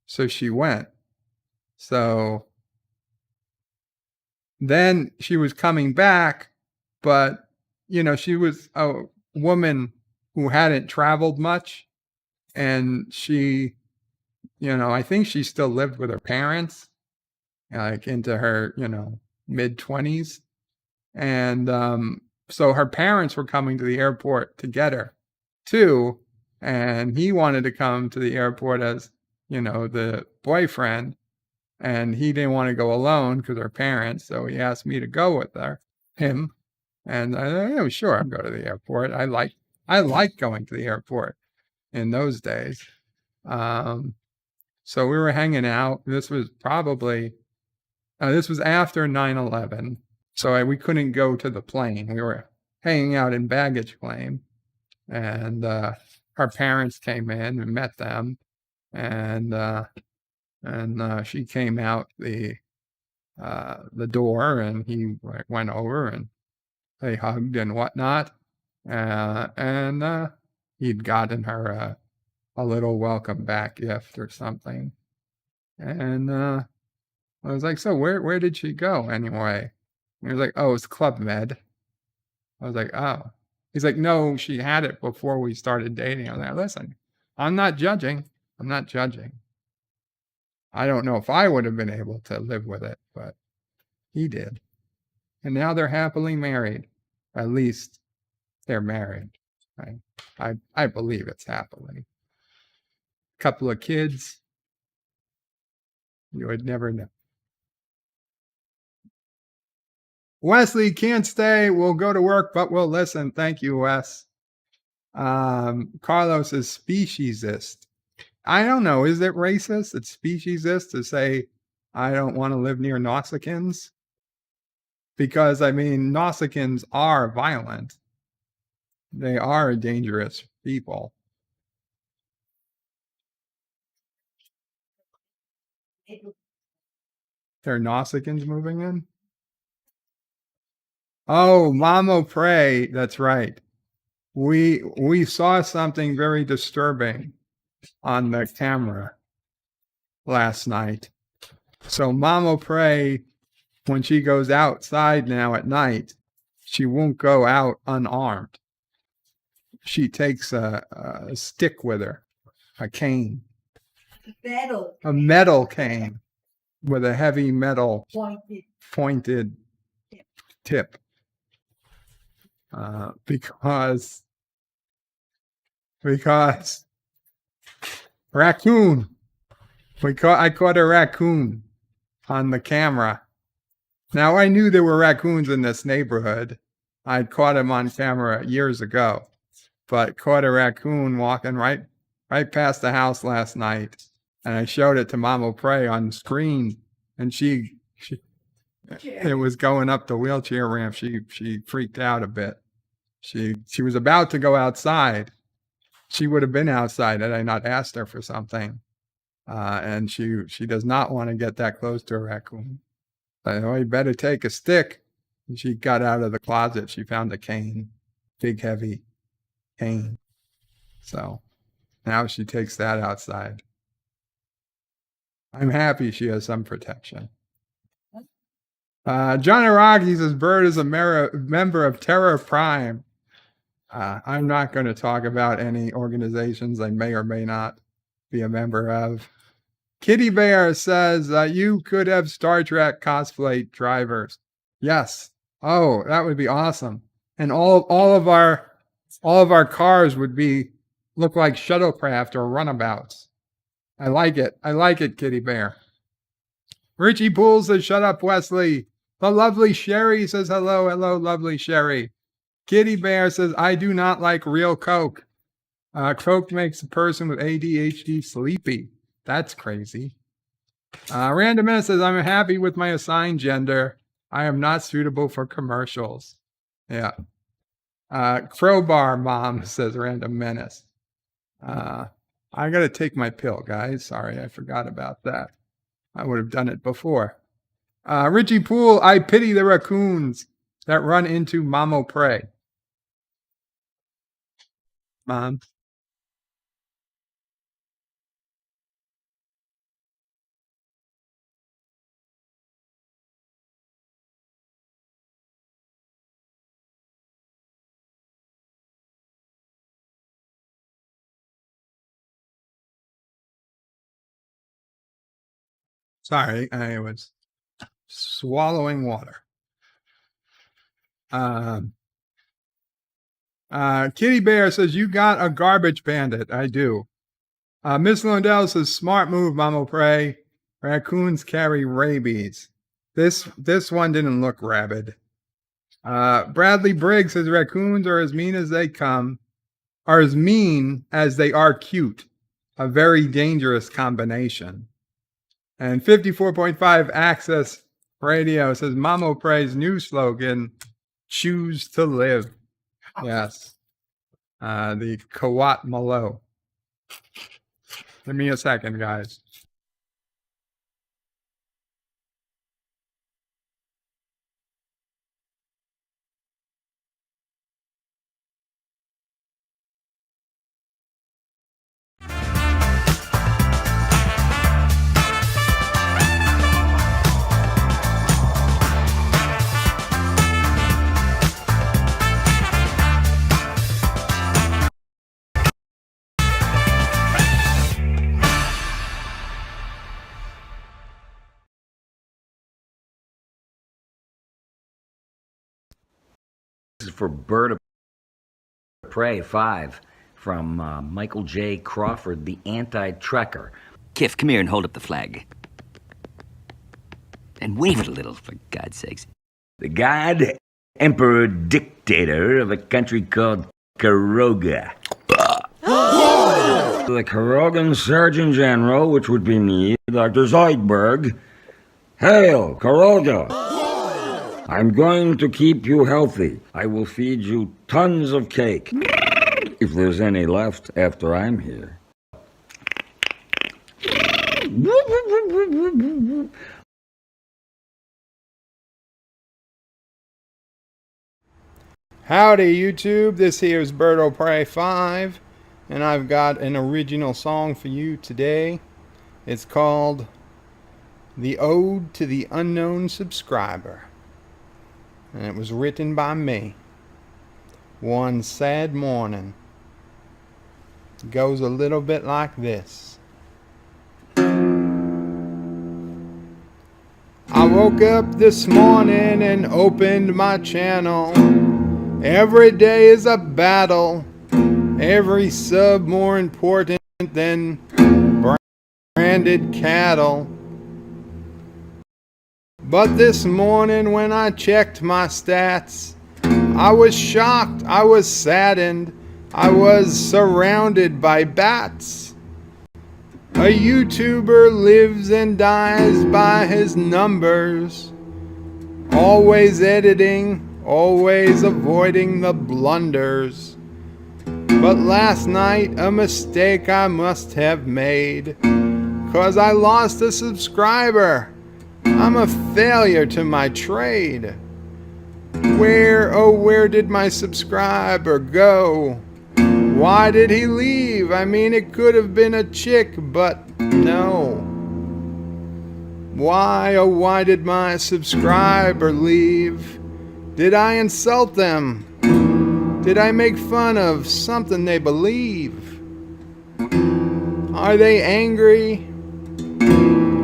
S1: so she went. So then she was coming back, but, she was a woman who hadn't traveled much, and she, I think she still lived with her parents, like into her, mid-20s. And so her parents were coming to the airport to get her too, and he wanted to come to the airport as, the boyfriend, and he didn't want to go alone because her parents, so he asked me to go with him. And I sure, I'll go to the airport. I like going to the airport in those days. So we were hanging out. This was probably, this was after 9/11. So we couldn't go to the plane. We were hanging out in baggage claim. And her parents came in and met them. And she came out the door, and he went over and they hugged and whatnot. And he'd gotten her a little welcome back gift or something. And I was like, so where did she go anyway? And he was like, oh, it's Club Med. I was like, oh. He's like, no, she had it before we started dating. I was like, listen, I'm not judging. I'm not judging. I don't know if I would have been able to live with it, but he did. And now they're happily married. At least they're married. I believe it's happily. Couple of kids. You would never know. Wesley can't stay. We'll go to work, but we'll listen. Thank you, Wes. Carlos is speciesist. I don't know. Is it racist? It's speciesist to say I don't want to live near Nausicaans? Because, I mean, Nausicaans are violent. They are dangerous people. They're Nausicaans moving in? Oh, Mamo Pray. That's right. We saw something very disturbing on the camera last night. So Mamo Pray, when she goes outside now at night, she won't go out unarmed. She takes a stick with her, a cane. A metal cane with a heavy metal pointed tip. Because raccoon. I caught a raccoon on the camera. Now, I knew there were raccoons in this neighborhood. I'd caught him on camera years ago, but caught a raccoon walking right past the house last night. And I showed it to Mamo Pray on screen, and it was going up the wheelchair ramp. She freaked out a bit. She was about to go outside. She would have been outside had I not asked her for something. And she does not want to get that close to a raccoon. Oh, you better take a stick. And she got out of the closet. She found a cane, big, heavy cane. So now she takes that outside. I'm happy she has some protection. Johnny Rocky says Bird is a member of Terror Prime. I'm not going to talk about any organizations I may or may not be a member of. Kitty Bear says you could have Star Trek cosplay drivers. Yes. Oh, that would be awesome. And all of our cars would look like shuttlecraft or runabouts. I like it. I like it, Kitty Bear. Richie Poole says, shut up, Wesley. The lovely Sherry says, hello, lovely Sherry. Kitty Bear says, I do not like real Coke. Coke makes a person with ADHD sleepy. That's crazy. Random Menace says, I'm happy with my assigned gender. I am not suitable for commercials. Yeah. Crowbar Mom says Random Menace. I got to take my pill, guys. Sorry, I forgot about that. I would have done it before. Richie Poole, I pity the raccoons that run into Mamo Pray. Mom. Sorry, I was swallowing water. Kitty Bear says, you got a garbage bandit. I do. Miss Lundell says, smart move, Mamo Pray. Raccoons carry rabies. This one didn't look rabid. Bradley Briggs says raccoons are as mean as they come, are as mean as they are cute. A very dangerous combination. And 54.5 Access Radio says Mamo Pray's new slogan, choose to live. Yes. The Kawat Malo. Give me a second, guys.
S15: This is for Bird of Prey 5 from Michael J. Crawford, the anti-trekker.
S16: Kif, come here and hold up the flag. And wave it a little, for God's sakes.
S15: The God, Emperor, Dictator of a country called Karoga. The Karogan Surgeon General, which would be me, Dr. Zoidberg. Hail, Karoga! I'm going to keep you healthy. I will feed you tons of cake. If there's any left after I'm here.
S1: Howdy, YouTube. This here is Bird of Prey 5, and I've got an original song for you today. It's called The Ode to the Unknown Subscriber, and it was written by me. One sad morning. It goes a little bit like this. I woke up this morning and opened my channel. Every day is a battle. Every sub more important than branded cattle. But this morning when I checked my stats, I was shocked, I was saddened, I was surrounded by bats. A YouTuber lives and dies by his numbers, always editing, always avoiding the blunders. But last night a mistake I must have made, 'cause I lost a subscriber. I'm a failure to my trade. Where, oh where did my subscriber go? Why did he leave? I mean, it could have been a chick, but no. Why, oh why did my subscriber leave? Did I insult them? Did I make fun of something they believe? Are they angry?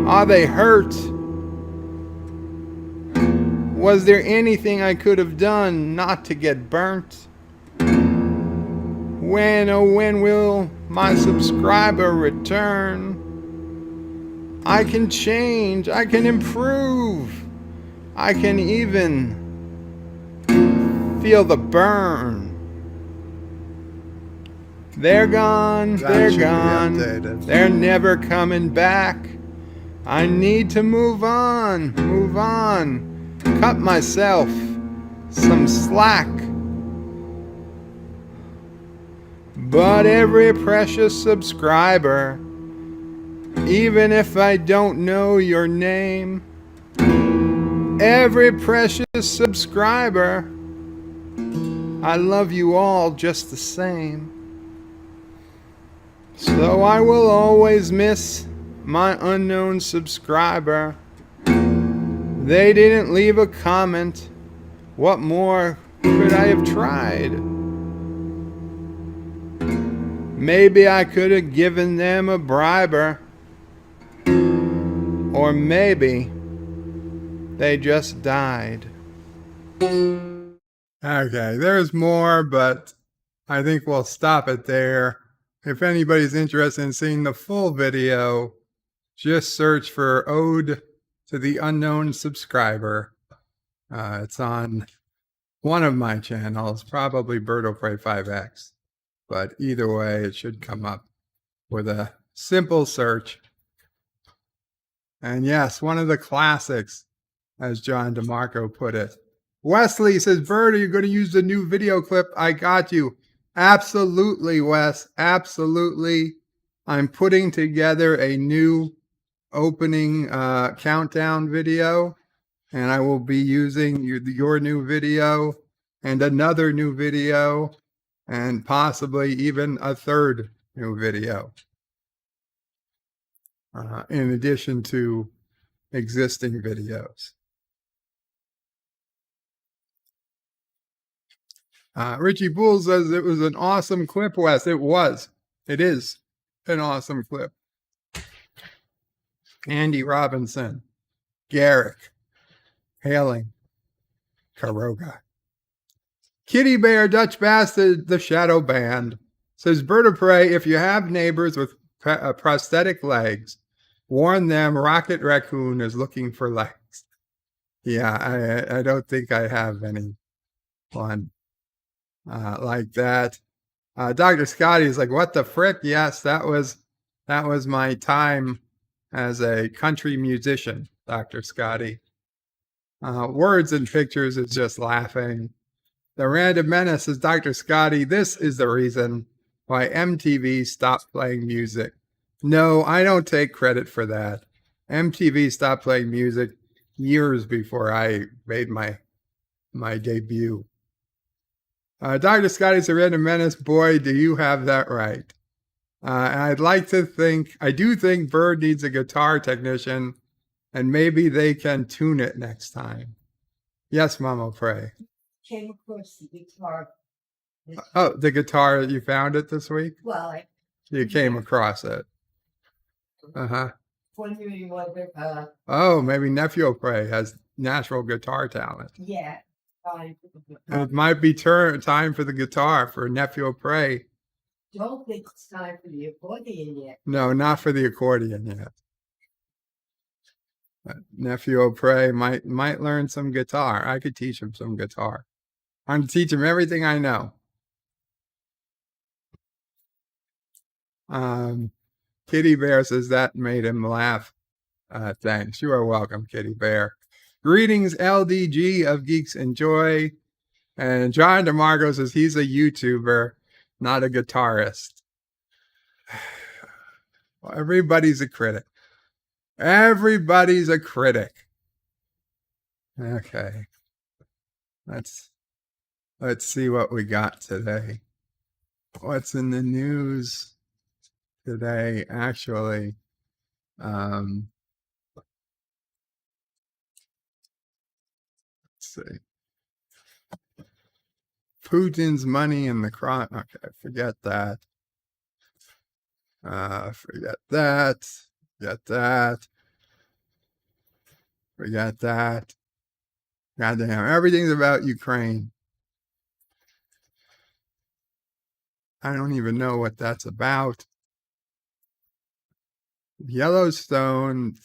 S1: Are they hurt? Was there anything I could have done not to get burnt? When, oh when will my subscriber return? I can change, I can improve, I can even feel the burn. They're gone, they're gone, they're never coming back. I need to move on, cut myself some slack. But every precious subscriber, even if I don't know your name, every precious subscriber, I love you all just the same. So I will always miss my unknown subscriber. They didn't leave a comment. What more could I have tried? Maybe I could have given them a briber. Or maybe they just died. Okay, there's more, but I think we'll stop it there. If anybody's interested in seeing the full video, just search for Ode to the Unknown Subscriber. It's on one of my channels, probably Birdo Prey 5X. But either way, it should come up with a simple search. And yes, one of the classics, as John DeMarco put it. Wesley says, Bird, are you going to use the new video clip? I got you. Absolutely, Wes. Absolutely. I'm putting together a new opening countdown video, and I will be using your new video and another new video and possibly even a third new video, in addition to existing videos. Richie Bull says it was an awesome clip, Wes. It was. It is an awesome clip. Andy Robinson, Garrick, Hailing, Karoga. Kitty Bear, Dutch Bastard, the Shadow Band, says, Bird of Prey, if you have neighbors with prosthetic legs, warn them Rocket Raccoon is looking for legs. Yeah, I don't think I have anyone like that. Dr. Scotty is like, what the frick? Yes, that was my time as a country musician, Dr. Scotty. Words and pictures is just laughing. The Random Menace is Dr. Scotty. This is the reason why MTV stopped playing music. No, I don't take credit for that. MTV stopped playing music years before I made my debut. Dr. Scotty's The Random Menace. Boy, do you have that right. And I'd like to think, I do think Bird needs a guitar technician, and maybe they can tune it next time. Yes, Mama Pray.
S17: Came across the guitar.
S1: Oh, the guitar, you found it this week?
S17: Well,
S1: You came across it.
S17: wondering whether,
S1: Oh, maybe Nephew Prey has natural guitar talent.
S17: yeah,
S1: It might be time for the guitar for Nephew Prey.
S17: don't think it's time for the accordion yet.
S1: No, not for the accordion yet. But Nephew Prey might learn some guitar. I could teach him some guitar. I'm going to teach him everything I know. Kitty Bear says that made him laugh. Thanks. You are welcome, Kitty Bear. Greetings, LDG of Geeks Enjoy. And John DeMarco says he's a YouTuber, not a guitarist. Well, everybody's a critic. Everybody's a critic. Okay. Let's see what we got today. What's in the news today, actually? Let's see. Putin's money in the crime. Okay, forget that. Forget that. Forget that. Forget that. Goddamn, everything's about Ukraine. I don't even know what that's about. Yellowstone.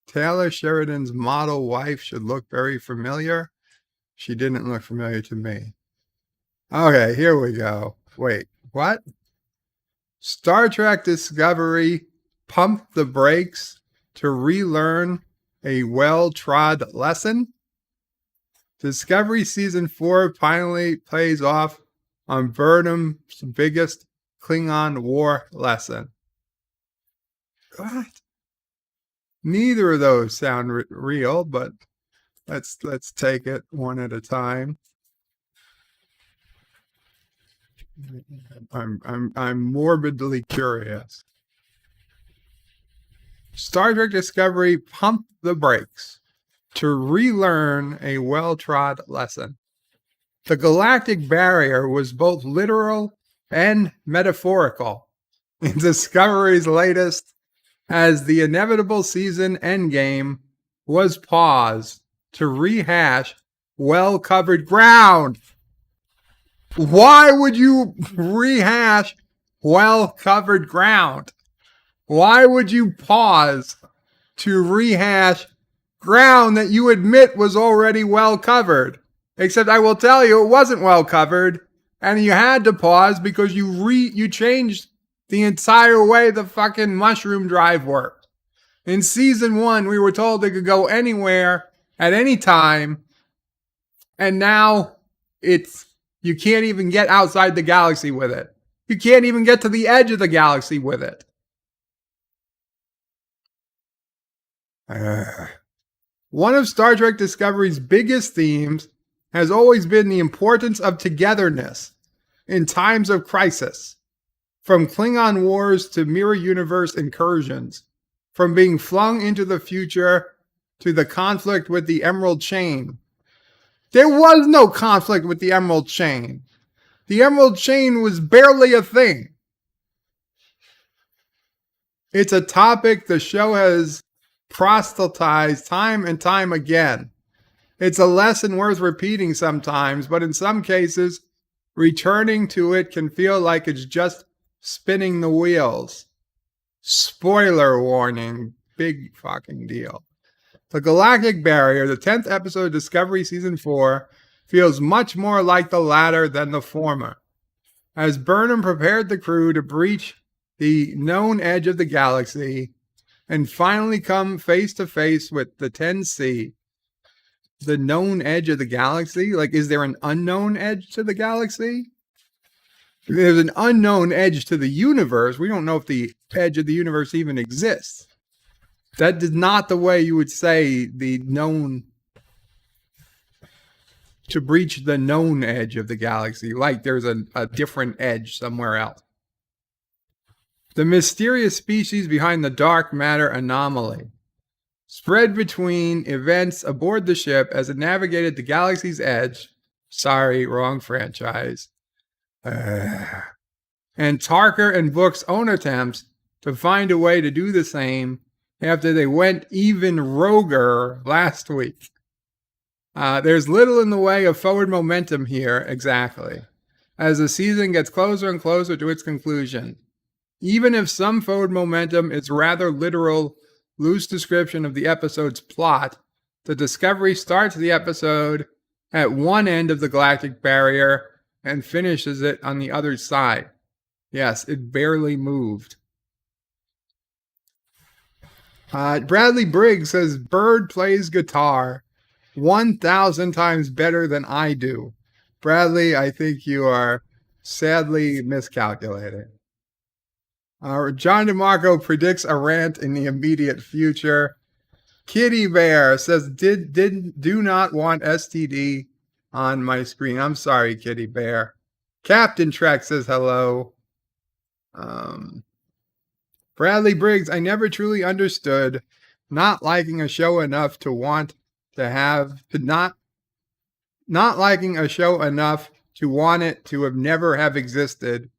S1: Taylor Sheridan's model wife should look very familiar. She didn't look familiar to me. Okay, here we go. Wait, what? Star Trek Discovery pumped the brakes to relearn a well-trod lesson? Discovery Season 4 finally plays off on Burnham's biggest Klingon war lesson. What? Neither of those sound real, but let's take it one at a time. I'm morbidly curious. Star Trek Discovery pumped the brakes to relearn a well-trod lesson. The galactic barrier was both literal and metaphorical in Discovery's latest, as the inevitable season endgame was paused to rehash well-covered ground. Why would you rehash well-covered ground? Why would you pause to rehash ground that you admit was already well covered? Except I will tell you, it wasn't well covered, and you had to pause because you changed the entire way the fucking mushroom drive worked. In season 1, we were told they could go anywhere at any time, and now you can't even get outside the galaxy with it. You can't even get to the edge of the galaxy with it. One of Star Trek Discovery's biggest themes has always been the importance of togetherness in times of crisis. From Klingon wars to mirror universe incursions, from being flung into the future to the conflict with the Emerald Chain. There was no conflict with the Emerald Chain. The Emerald Chain was barely a thing. It's a topic the show has proselytized time and time again. It's a lesson worth repeating sometimes, but in some cases, returning to it can feel like it's just spinning the wheels. Spoiler warning, big fucking deal. The Galactic Barrier, the 10th episode of Discovery Season 4, feels much more like the latter than the former. As Burnham prepared the crew to breach the known edge of the galaxy and finally come face to face with the 10C, the known edge of the galaxy? Like, is there an unknown edge to the galaxy? There's an unknown edge to the universe. We don't know if the edge of the universe even exists. That is not the way you would say the known, to breach the known edge of the galaxy, like there's a different edge somewhere else. The mysterious species behind the dark matter anomaly spread between events aboard the ship as it navigated the galaxy's edge. Sorry, wrong franchise. And Tarker and Book's own attempts to find a way to do the same after they went even roguer last week. There's little in the way of forward momentum here, exactly, as the season gets closer and closer to its conclusion. Even if some forward momentum is rather literal, loose description of the episode's plot, the Discovery starts the episode at one end of the galactic barrier and finishes it on the other side. Yes, it barely moved. Bradley Briggs says, Bird plays guitar 1,000 times better than I do. Bradley, I think you are sadly miscalculating. John DeMarco predicts a rant in the immediate future. Kitty Bear says, do not want STD on my screen. I'm sorry, Kitty Bear. Captain Trek says hello. Bradley Briggs, I never truly understood not liking a show enough to want to have, not liking a show enough to want it to have never have existed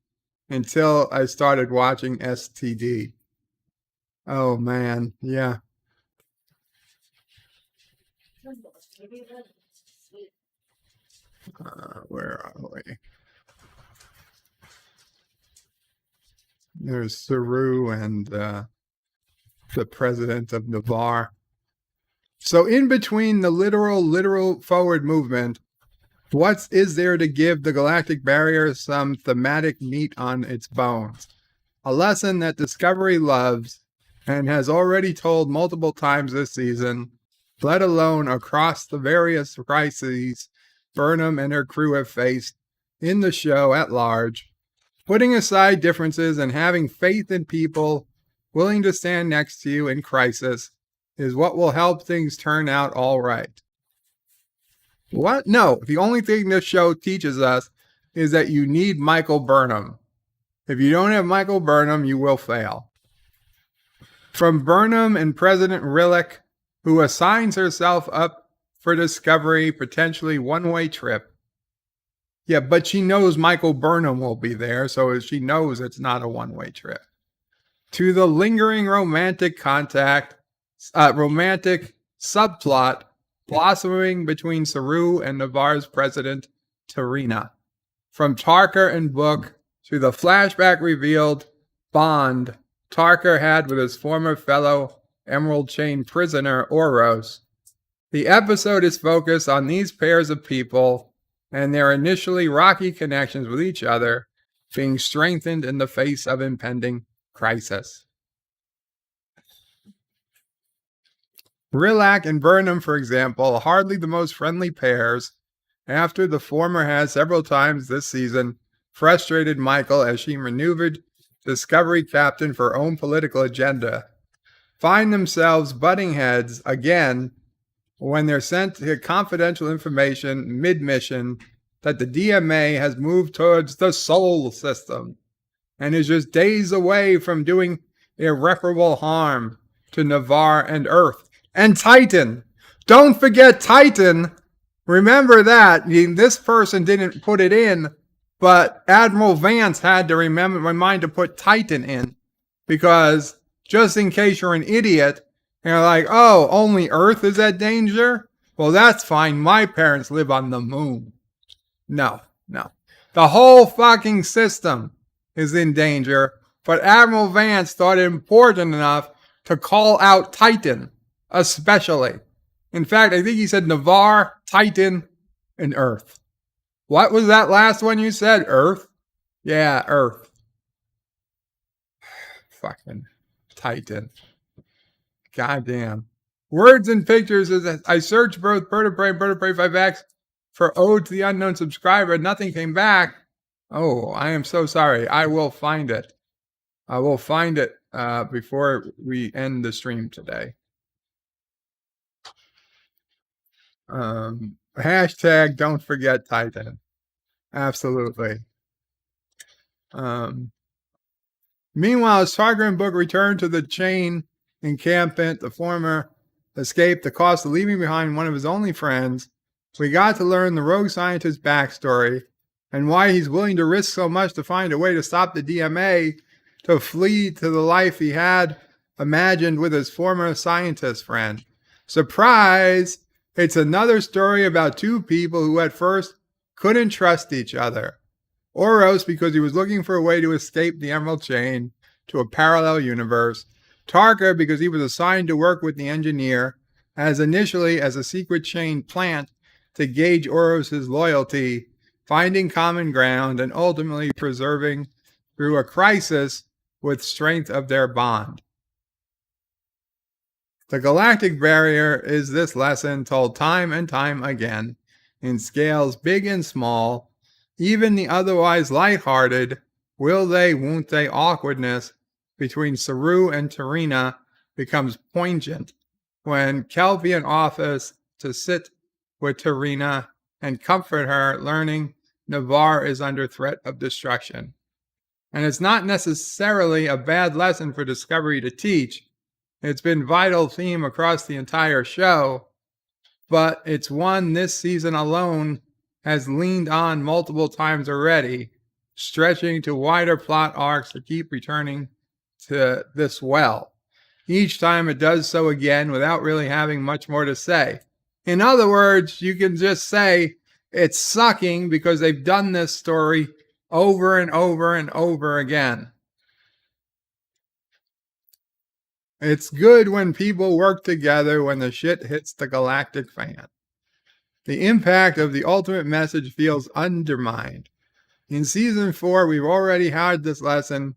S1: until I started watching STD. Oh man, yeah. Where are we? There's Saru and the president of Navarre. So in between the literal forward movement, what is there to give the galactic barrier some thematic meat on its bones? A lesson that Discovery loves and has already told multiple times this season, let alone across the various crises Burnham and her crew have faced in the show at large. Putting aside differences and having faith in people willing to stand next to you in crisis is what will help things turn out all right. What? No, the only thing this show teaches us is that you need Michael Burnham. If you don't have Michael Burnham, you will fail. From Burnham and President Rillick, who assigns herself up for Discovery, potentially one-way trip. Yeah, but she knows Michael Burnham will be there, so she knows it's not a one-way trip. To the lingering romantic subplot blossoming between Saru and Navarre's president, Tarina. From Tarker and Book to the flashback revealed bond Tarker had with his former fellow Emerald Chain prisoner, Oros. The episode is focused on these pairs of people and their initially rocky connections with each other being strengthened in the face of impending crisis. Rilak and Burnham, for example, hardly the most friendly pairs, after the former has several times this season frustrated Michael as she maneuvered Discovery Captain for her own political agenda, find themselves butting heads again when they're sent confidential information mid-mission that the DMA has moved towards the Sol system and is just days away from doing irreparable harm to Navarre and Earth. And Titan. Don't forget Titan. Remember that. This person didn't put it in, but Admiral Vance had to remind to put Titan in, because just in case you're an idiot, and you're like, oh, only Earth is at danger? Well, that's fine. My parents live on the moon. No. The whole fucking system is in danger, but Admiral Vance thought it important enough to call out Titan, especially. In fact, I think he said Navarre, Titan, and Earth. What was that last one you said? Earth? Yeah, Earth. Fucking Titan. Goddamn. Words and pictures. I searched both Bird of Prey and Bird of Prey 5X for Ode to the Unknown Subscriber. Nothing came back. Oh, I am so sorry. I will find it. I will find it before we end the stream today. Hashtag don't forget Titan. Absolutely. Meanwhile, as Targar and Book return to the chain encampment, the former escaped the cost of leaving behind one of his only friends. We got to learn the rogue scientist's backstory and why he's willing to risk so much to find a way to stop the DMA, to flee to the life he had imagined with his former scientist friend. Surprise! It's another story about two people who at first couldn't trust each other. Oros because he was looking for a way to escape the Emerald Chain to a parallel universe. Tarka because he was assigned to work with the engineer initially as a secret chain plant to gauge Oros' loyalty, finding common ground, and ultimately preserving through a crisis with strength of their bond. The galactic barrier is this lesson told time and time again, in scales big and small. Even the otherwise lighthearted will they, won't they awkwardness between Saru and Tarina becomes poignant when Kelpian offers to sit with Tarina and comfort her, learning Navarre is under threat of destruction. And it's not necessarily a bad lesson for Discovery to teach. It's been a vital theme across the entire show, but it's one this season alone has leaned on multiple times already, stretching to wider plot arcs to keep returning to this well. Each time it does so again without really having much more to say. In other words, you can just say it's sucking because they've done this story over and over and over again. It's good when people work together when the shit hits the galactic fan. The impact of the ultimate message feels undermined. In season 4, we've already had this lesson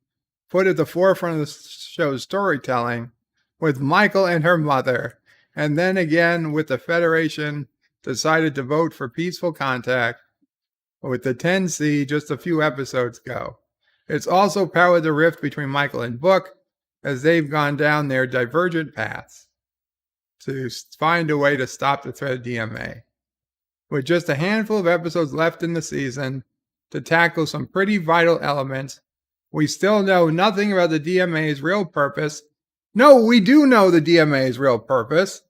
S1: put at the forefront of the show's storytelling with Michael and her mother, and then again with the Federation decided to vote for peaceful contact with the 10C just a few episodes ago. It's also powered the rift between Michael and Book as they've gone down their divergent paths to find a way to stop the threat of DMA. With just a handful of episodes left in the season to tackle some pretty vital elements, we still know nothing about the DMA's real purpose. No, we do know the DMA's real purpose.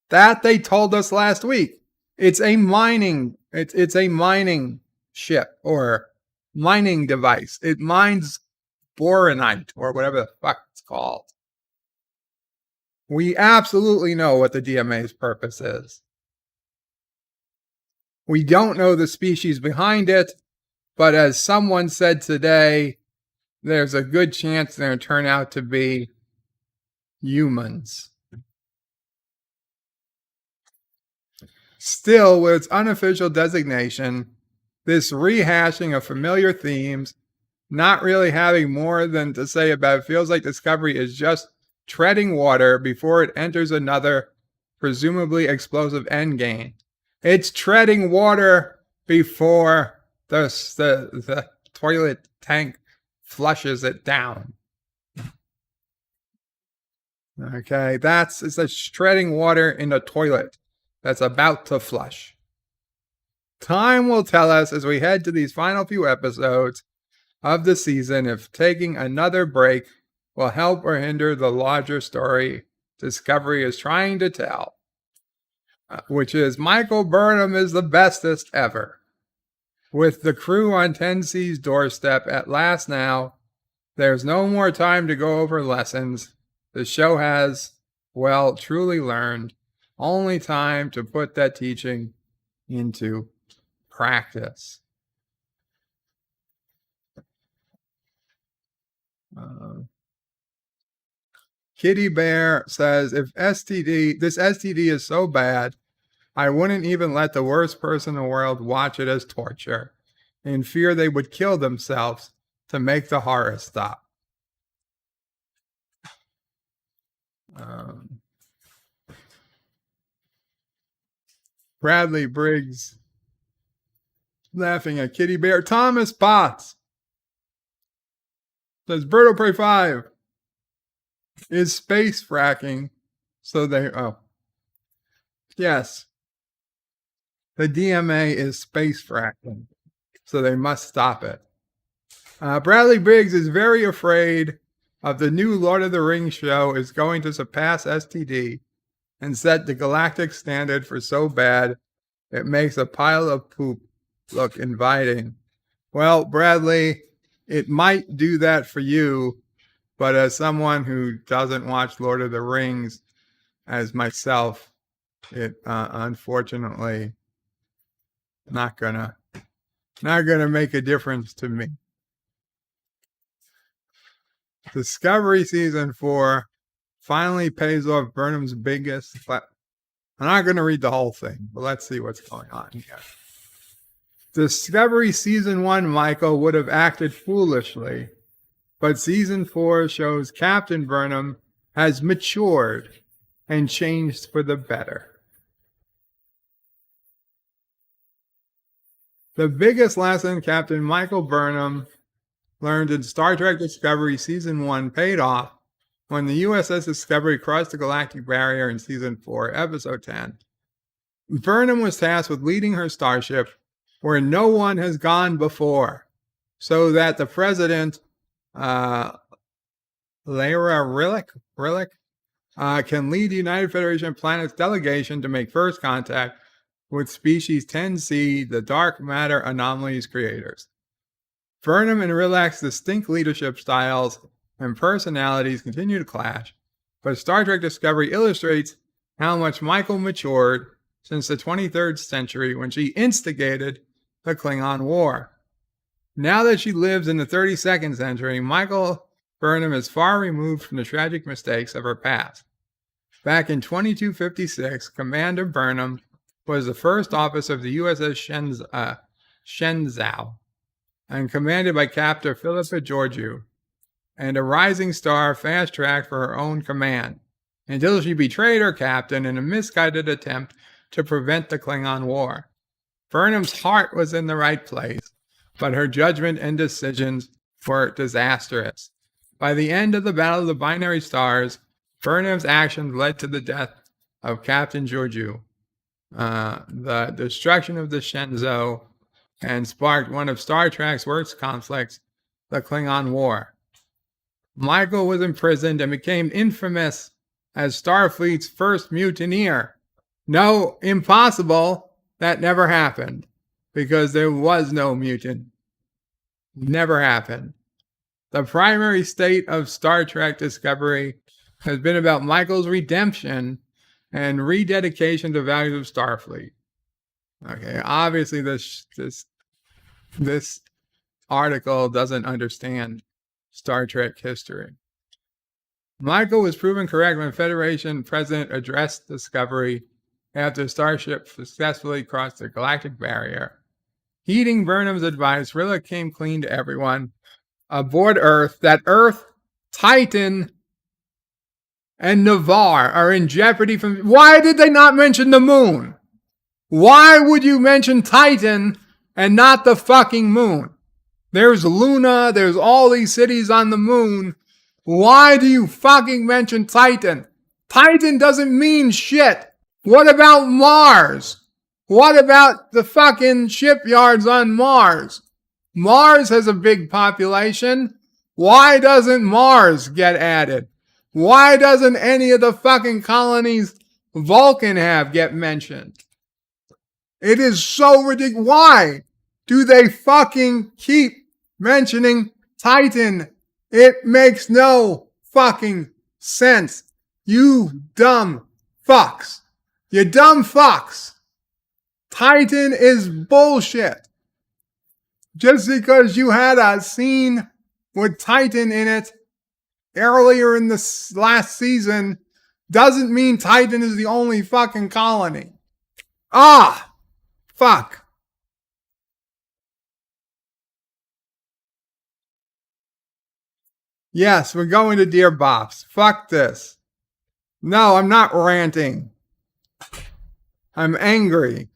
S1: That they told us last week. It's a mining ship or mining device. It mines boronite or whatever the fuck it's called. We absolutely know what the DMA's purpose is. We don't know the species behind it, but as someone said today, there's a good chance they're going to turn out to be humans. Still, with its unofficial designation, this rehashing of familiar themes, not really having more than to say about it, feels like Discovery is just treading water before it enters another, presumably explosive endgame. It's treading water before the toilet tank flushes it down. Okay, it's like treading water in a toilet that's about to flush. Time will tell us as we head to these final few episodes of the season if taking another break will help or hinder the larger story Discovery is trying to tell, which is Michael Burnham is the bestest ever. With the crew on 10C's doorstep at last now, there's no more time to go over lessons. The show has, well, truly learned. Only time to put that teaching into practice. Kitty Bear says, if this STD is so bad, I wouldn't even let the worst person in the world watch it as torture, in fear they would kill themselves to make the horror stop. Bradley Briggs laughing at Kitty Bear. Thomas Potts says, Bird of Prey 5 is space fracking, so yes. The DMA is space fracking, so they must stop it. Bradley Briggs is very afraid of the new Lord of the Rings show is going to surpass STD and set the galactic standard for so bad it makes a pile of poop look inviting. Well, Bradley, it might do that for you, but as someone who doesn't watch Lord of the Rings, as myself, it unfortunately not gonna make a difference to me. Discovery Season 4 finally pays off Burnham's biggest. I'm not going to read the whole thing, but let's see what's going on here. Discovery Season 1, Michael would have acted foolishly, but Season 4 shows Captain Burnham has matured and changed for the better. The biggest lesson Captain Michael Burnham learned in Star Trek Discovery Season 1 paid off when the USS Discovery crossed the galactic barrier in Season 4, Episode 10. Burnham was tasked with leading her starship where no one has gone before, so that the President, Lara Rillick, can lead the United Federation of Planets delegation to make first contact with species 10C, the dark matter anomalies creators. Burnham and Rillick's distinct leadership styles and personalities continue to clash, but Star Trek Discovery illustrates how much Michael matured since the 23rd century when she instigated the Klingon War. Now that she lives in the 32nd century, Michael Burnham is far removed from the tragic mistakes of her past. Back in 2256, Commander Burnham was the first officer of the USS Shenzhou and commanded by Captain Philippa Georgiou, and a rising star fast-tracked for her own command, until she betrayed her captain in a misguided attempt to prevent the Klingon War. Burnham's heart was in the right place, but her judgment and decisions were disastrous. By the end of the Battle of the Binary Stars, Burnham's actions led to the death of Captain Georgiou, the destruction of the Shenzhou, and sparked one of Star Trek's worst conflicts, the Klingon War. Michael was imprisoned and became infamous as Starfleet's first mutineer. No, impossible. That never happened, because there was no mutiny. Never happened. The primary state of Star Trek Discovery has been about Michael's redemption and rededication to values of Starfleet. Okay, obviously this article doesn't understand Star Trek history. Michael was proven correct when Federation President addressed Discovery after Starship successfully crossed the galactic barrier. Heeding Burnham's advice, Rilla came clean to everyone aboard Earth that Earth, Titan, and Navarre are in jeopardy from... Why did they not mention the moon? Why would you mention Titan and not the fucking moon? There's Luna, there's all these cities on the moon. Why do you fucking mention Titan? Titan doesn't mean shit. What about Mars? What about the fucking shipyards on Mars? Mars has a big population. Why doesn't Mars get added? Why doesn't any of the fucking colonies Vulcan have get mentioned? It is so ridiculous. Why do they fucking keep mentioning Titan? It makes no fucking sense. You dumb fucks. You dumb fucks. Titan is bullshit. Just because you had a scene with Titan in it earlier in the last season doesn't mean Titan is the only fucking colony. Fuck. Yes, we're going to Dear Bops. Fuck this. No, I'm not ranting. I'm angry.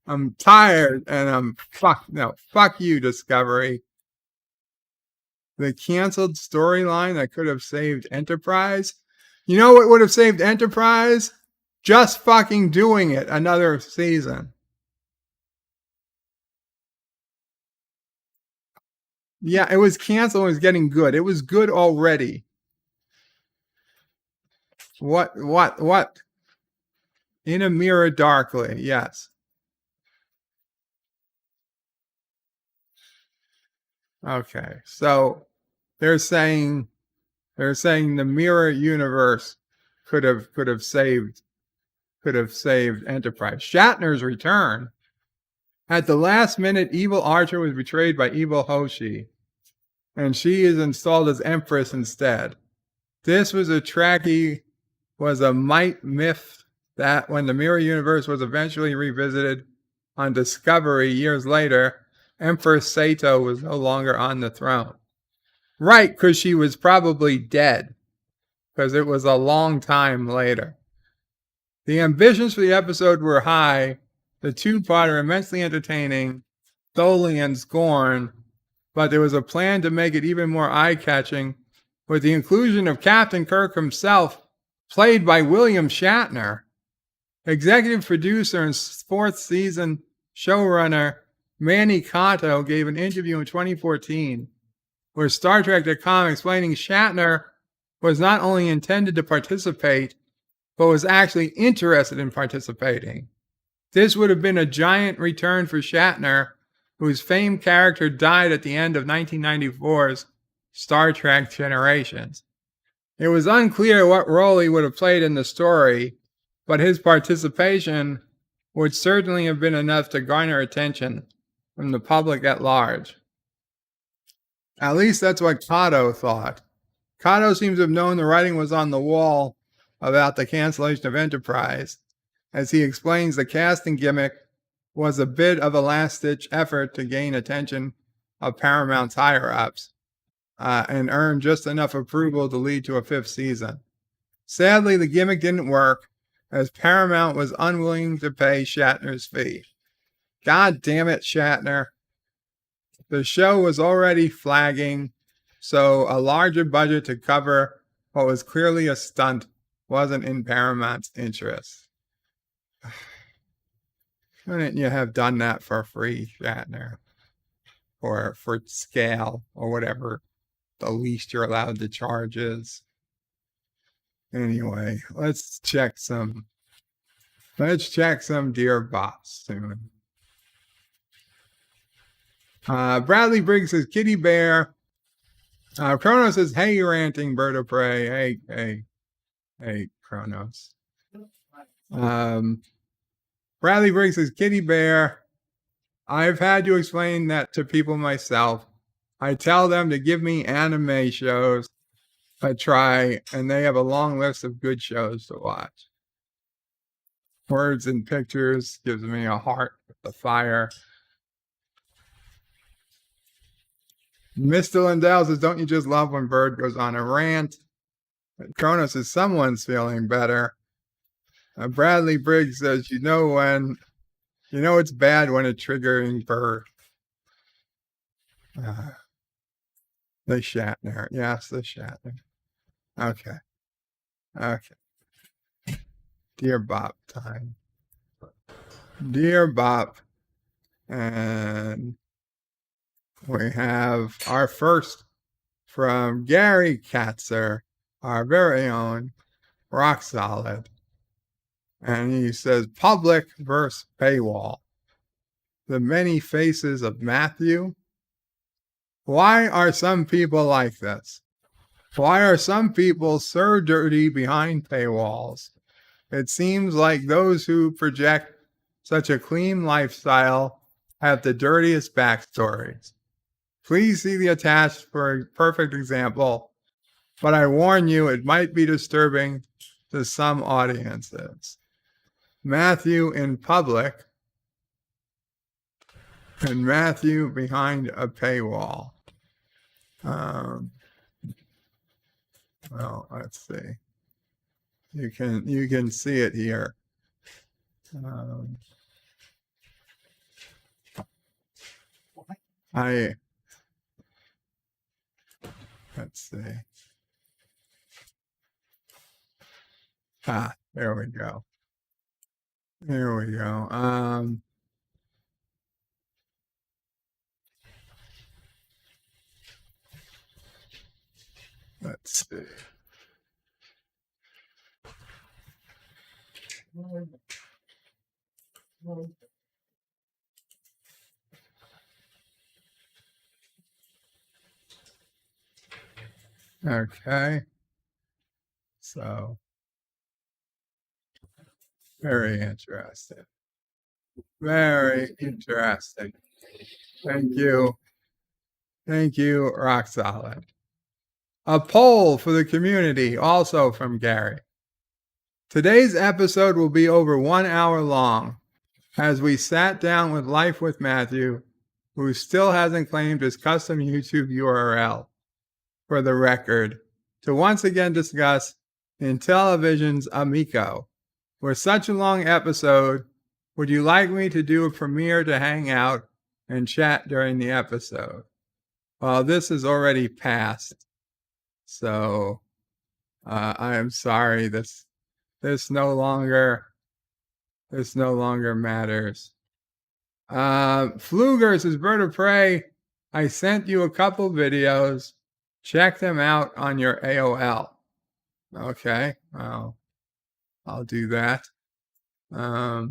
S1: I'm tired and fuck you, Discovery. The canceled storyline that could have saved Enterprise. You know what would have saved Enterprise? Just fucking doing it another season. Yeah, it was canceled. It was getting good. It was good already. What? In a Mirror Darkly, yes. Okay, so they're saying the mirror universe could have saved Enterprise. Shatner's return. At the last minute, evil Archer was betrayed by evil Hoshi, and she is installed as Empress instead. This was a myth that when the mirror universe was eventually revisited on Discovery years later, Empress Sato was no longer on the throne. Right, because she was probably dead, because it was a long time later. The ambitions for the episode were high, the two-parter immensely entertaining, thoroughly and scorn, but there was a plan to make it even more eye-catching with the inclusion of Captain Kirk himself, played by William Shatner. Executive producer and fourth season showrunner Manny Kato gave an interview in 2014 where StarTrek.com explaining Shatner was not only intended to participate, but was actually interested in participating. This would have been a giant return for Shatner, whose famed character died at the end of 1994's Star Trek Generations. It was unclear what role he would have played in the story, but his participation would certainly have been enough to garner attention from the public at large. At least that's what Kato thought. Kato seems to have known the writing was on the wall about the cancellation of Enterprise. As he explains, the casting gimmick was a bit of a last-ditch effort to gain attention of Paramount's higher-ups and earn just enough approval to lead to a fifth season. Sadly, the gimmick didn't work, as Paramount was unwilling to pay Shatner's fee. God damn it, Shatner. The show was already flagging, so a larger budget to cover what was clearly a stunt wasn't in Paramount's interest. Couldn't you have done that for free, Shatner? Or for scale, or whatever the least you're allowed to charge is. Anyway, let's check some Dear Bops soon. Bradley Briggs says, Kitty Bear. Kronos says, hey, ranting bird of prey. Hey, Kronos. Bradley Briggs says, Kitty Bear. I've had to explain that to people myself. I tell them to give me anime shows a try, and they have a long list of good shows to watch. Words and pictures gives me a heart with the fire. Mr. Lindell says, don't you just love when Bird goes on a rant? Kronos says, someone's feeling better. Bradley Briggs says, you know it's bad when it's triggering Bird. The Shatner. Yes, the Shatner. Okay. Dear Bop time. Dear Bop. And we have our first from Gary Katzer, our very own Rock Solid. And he says, public versus paywall. The many faces of Matthew. Why are some people like this? Why are some people so dirty behind paywalls? It seems like those who project such a clean lifestyle have the dirtiest backstories. Please see the attached for a perfect example, but I warn you, it might be disturbing to some audiences. Matthew in public and Matthew behind a paywall. Well, let's see. You can see it here. Let's see. There we go. Let's see. Okay. So, very interesting. Very interesting. Thank you. Thank you, Rock Solid. A poll for the community, also from Gary. Today's episode will be over 1 hour long as we sat down with Life with Matthew, who still hasn't claimed his custom YouTube URL, for the record, to once again discuss Intellivision's Amico. For such a long episode, would you like me to do a premiere to hang out and chat during the episode? Well, this is already passed, so I am sorry. This no longer matters. Flugers is Bird of Prey. I sent you a couple videos. Check them out on your AOL. Okay, well, I'll do that. I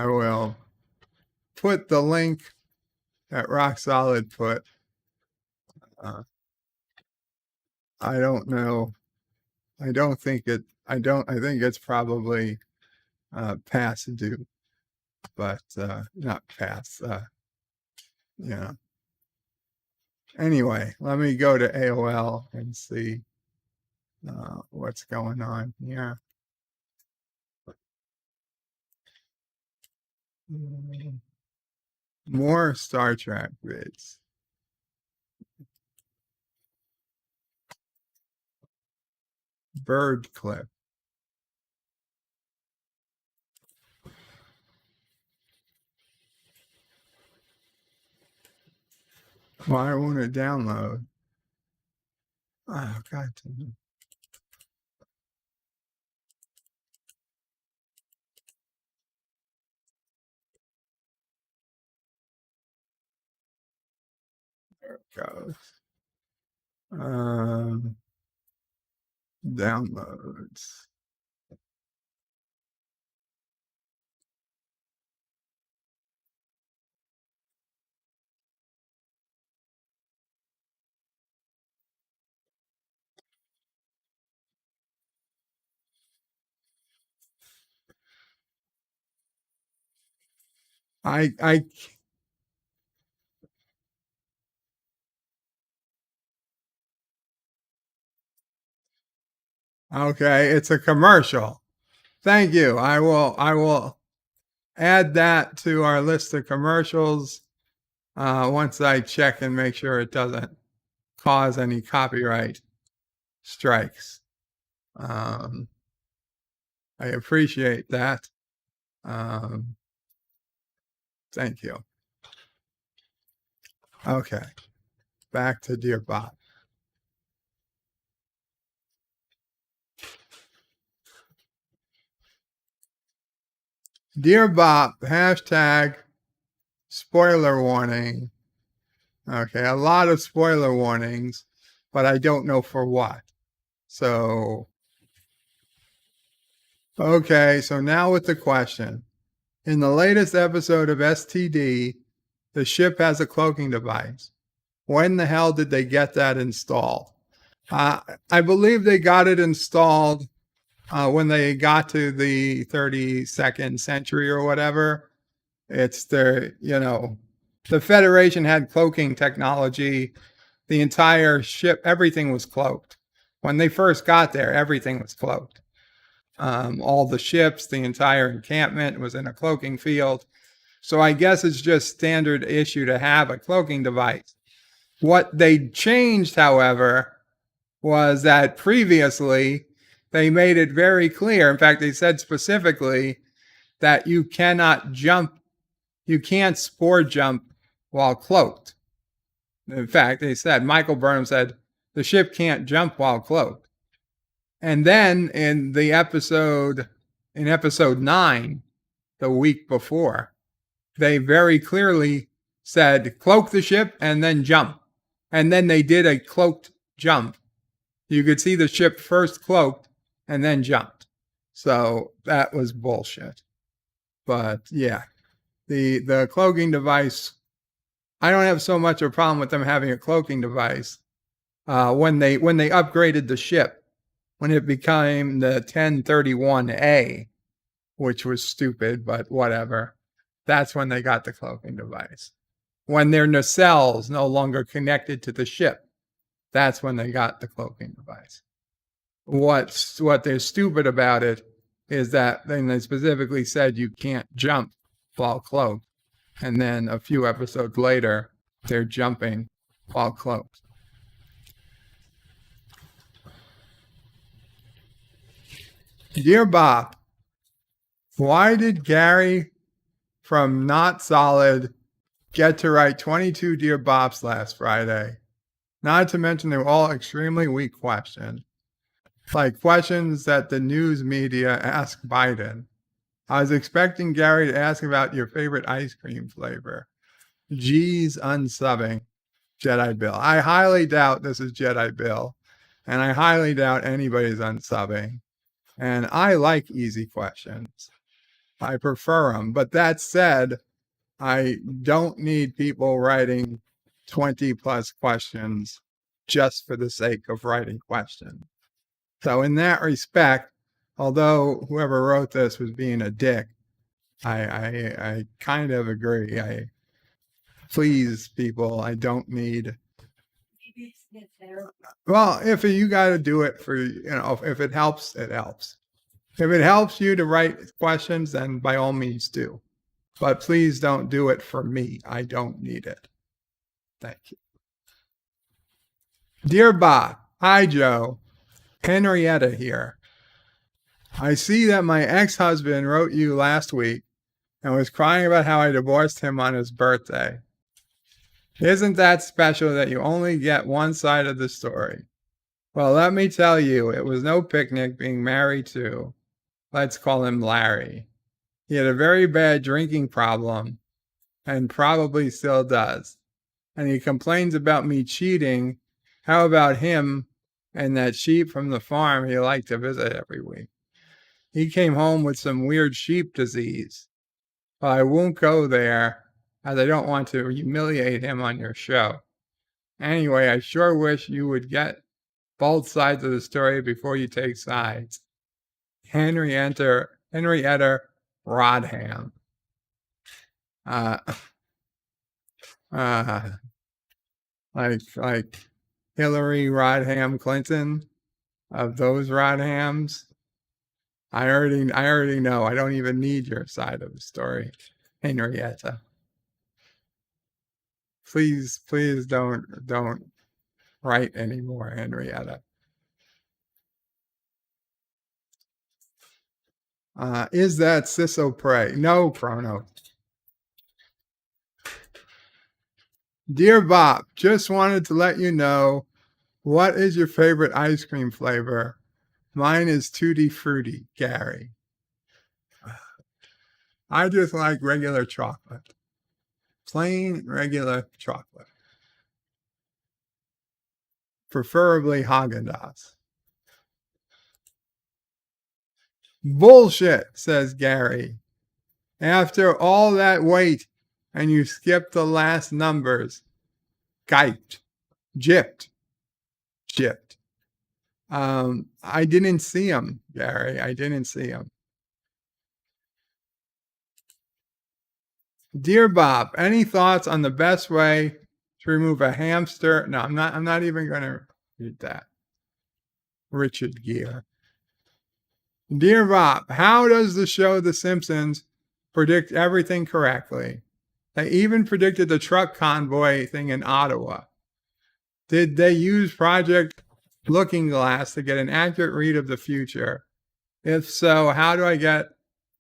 S1: will put the link that Rock Solid put. I don't know. I think it's probably past due, but not past. Anyway, let me go to AOL and see what's going on here. More Star Trek vids. Bird clip. Why won't it download? Oh, God. There it goes. Downloads. I Okay, it's a commercial. Thank you. I will add that to our list of commercials once I check and make sure it doesn't cause any copyright strikes. I appreciate that. Thank you. Okay, back to Dear Bob. Dear Bob, hashtag spoiler warning. Okay, a lot of spoiler warnings, but I don't know for what. So, okay, so now with the question. In the latest episode of STD, the ship has a cloaking device. When the hell did they get that installed? I believe they got it installed when they got to the 32nd century or whatever. It's the Federation had cloaking technology. The entire ship, everything was cloaked. When they first got there, everything was cloaked. All the ships, the entire encampment was in a cloaking field. So I guess it's just standard issue to have a cloaking device. What they changed, however, was that previously they made it very clear. In fact, they said specifically that you cannot jump, you can't spore jump while cloaked. In fact, they said, Michael Burnham said, the ship can't jump while cloaked. And then in episode 9, the week before, they very clearly said, cloak the ship and then jump. And then they did a cloaked jump. You could see the ship first cloaked and then jumped. So that was bullshit. But yeah, the cloaking device, I don't have so much of a problem with them having a cloaking device. When they upgraded the ship, when it became the 1031A, which was stupid, but whatever, that's when they got the cloaking device. When their nacelles no longer connected to the ship, that's when they got the cloaking device. What they're stupid about it is that then they specifically said you can't jump while cloaked. And then a few episodes later, they're jumping while cloaked. Dear Bob, why did Gary from Not Solid get to write 22 Dear Bops last Friday? Not to mention they were all extremely weak questions. Like questions that the news media asked Biden. I was expecting Gary to ask about your favorite ice cream flavor. G's unsubbing Jedi Bill. I highly doubt this is Jedi Bill. And I highly doubt anybody's unsubbing. And I like easy questions. I prefer them. But that said, I don't need people writing 20 plus questions just for the sake of writing questions. So in that respect, although whoever wrote this was being a dick, I kind of agree. Please, people, I don't need. Well, if you got to do it for, if it helps, it helps. If it helps you to write questions, then by all means do. But please don't do it for me. I don't need it. Thank you. Dear Bob, hi Joe, Henrietta here. I see that my ex-husband wrote you last week and was crying about how I divorced him on his birthday. Isn't that special that you only get one side of the story? Well, let me tell you, it was no picnic being married to, let's call him Larry. He had a very bad drinking problem and probably still does. And he complains about me cheating. How about him and that sheep from the farm he liked to visit every week? He came home with some weird sheep disease. Well, I won't go there as I don't want to humiliate him on your show. Anyway, I sure wish you would get both sides of the story before you take sides. Henrietta Rodham. Like Hillary Rodham Clinton. of those rod hams. I already know. I don't even need your side of the story, Henrietta. Please don't write anymore, Henrietta. Is that Ciso Prey? No, Chrono. Dear Bob, just wanted to let you know, what is your favorite ice cream flavor? Mine is Tutti Frutti, Gary. I just like regular chocolate. Plain regular chocolate. Preferably Haagen-Dazs. Bullshit, says Gary. After all that wait and you skipped the last numbers. Gyped. Gypped. I didn't see him, Gary. I didn't see him. Dear Bob, any thoughts on the best way to remove a hamster? No, I'm not even going to read that. Richard Gere. Dear Bob, how does the show The Simpsons predict everything correctly? They even predicted the truck convoy thing in Ottawa. Did they use Project Looking Glass to get an accurate read of the future? If so, how do I get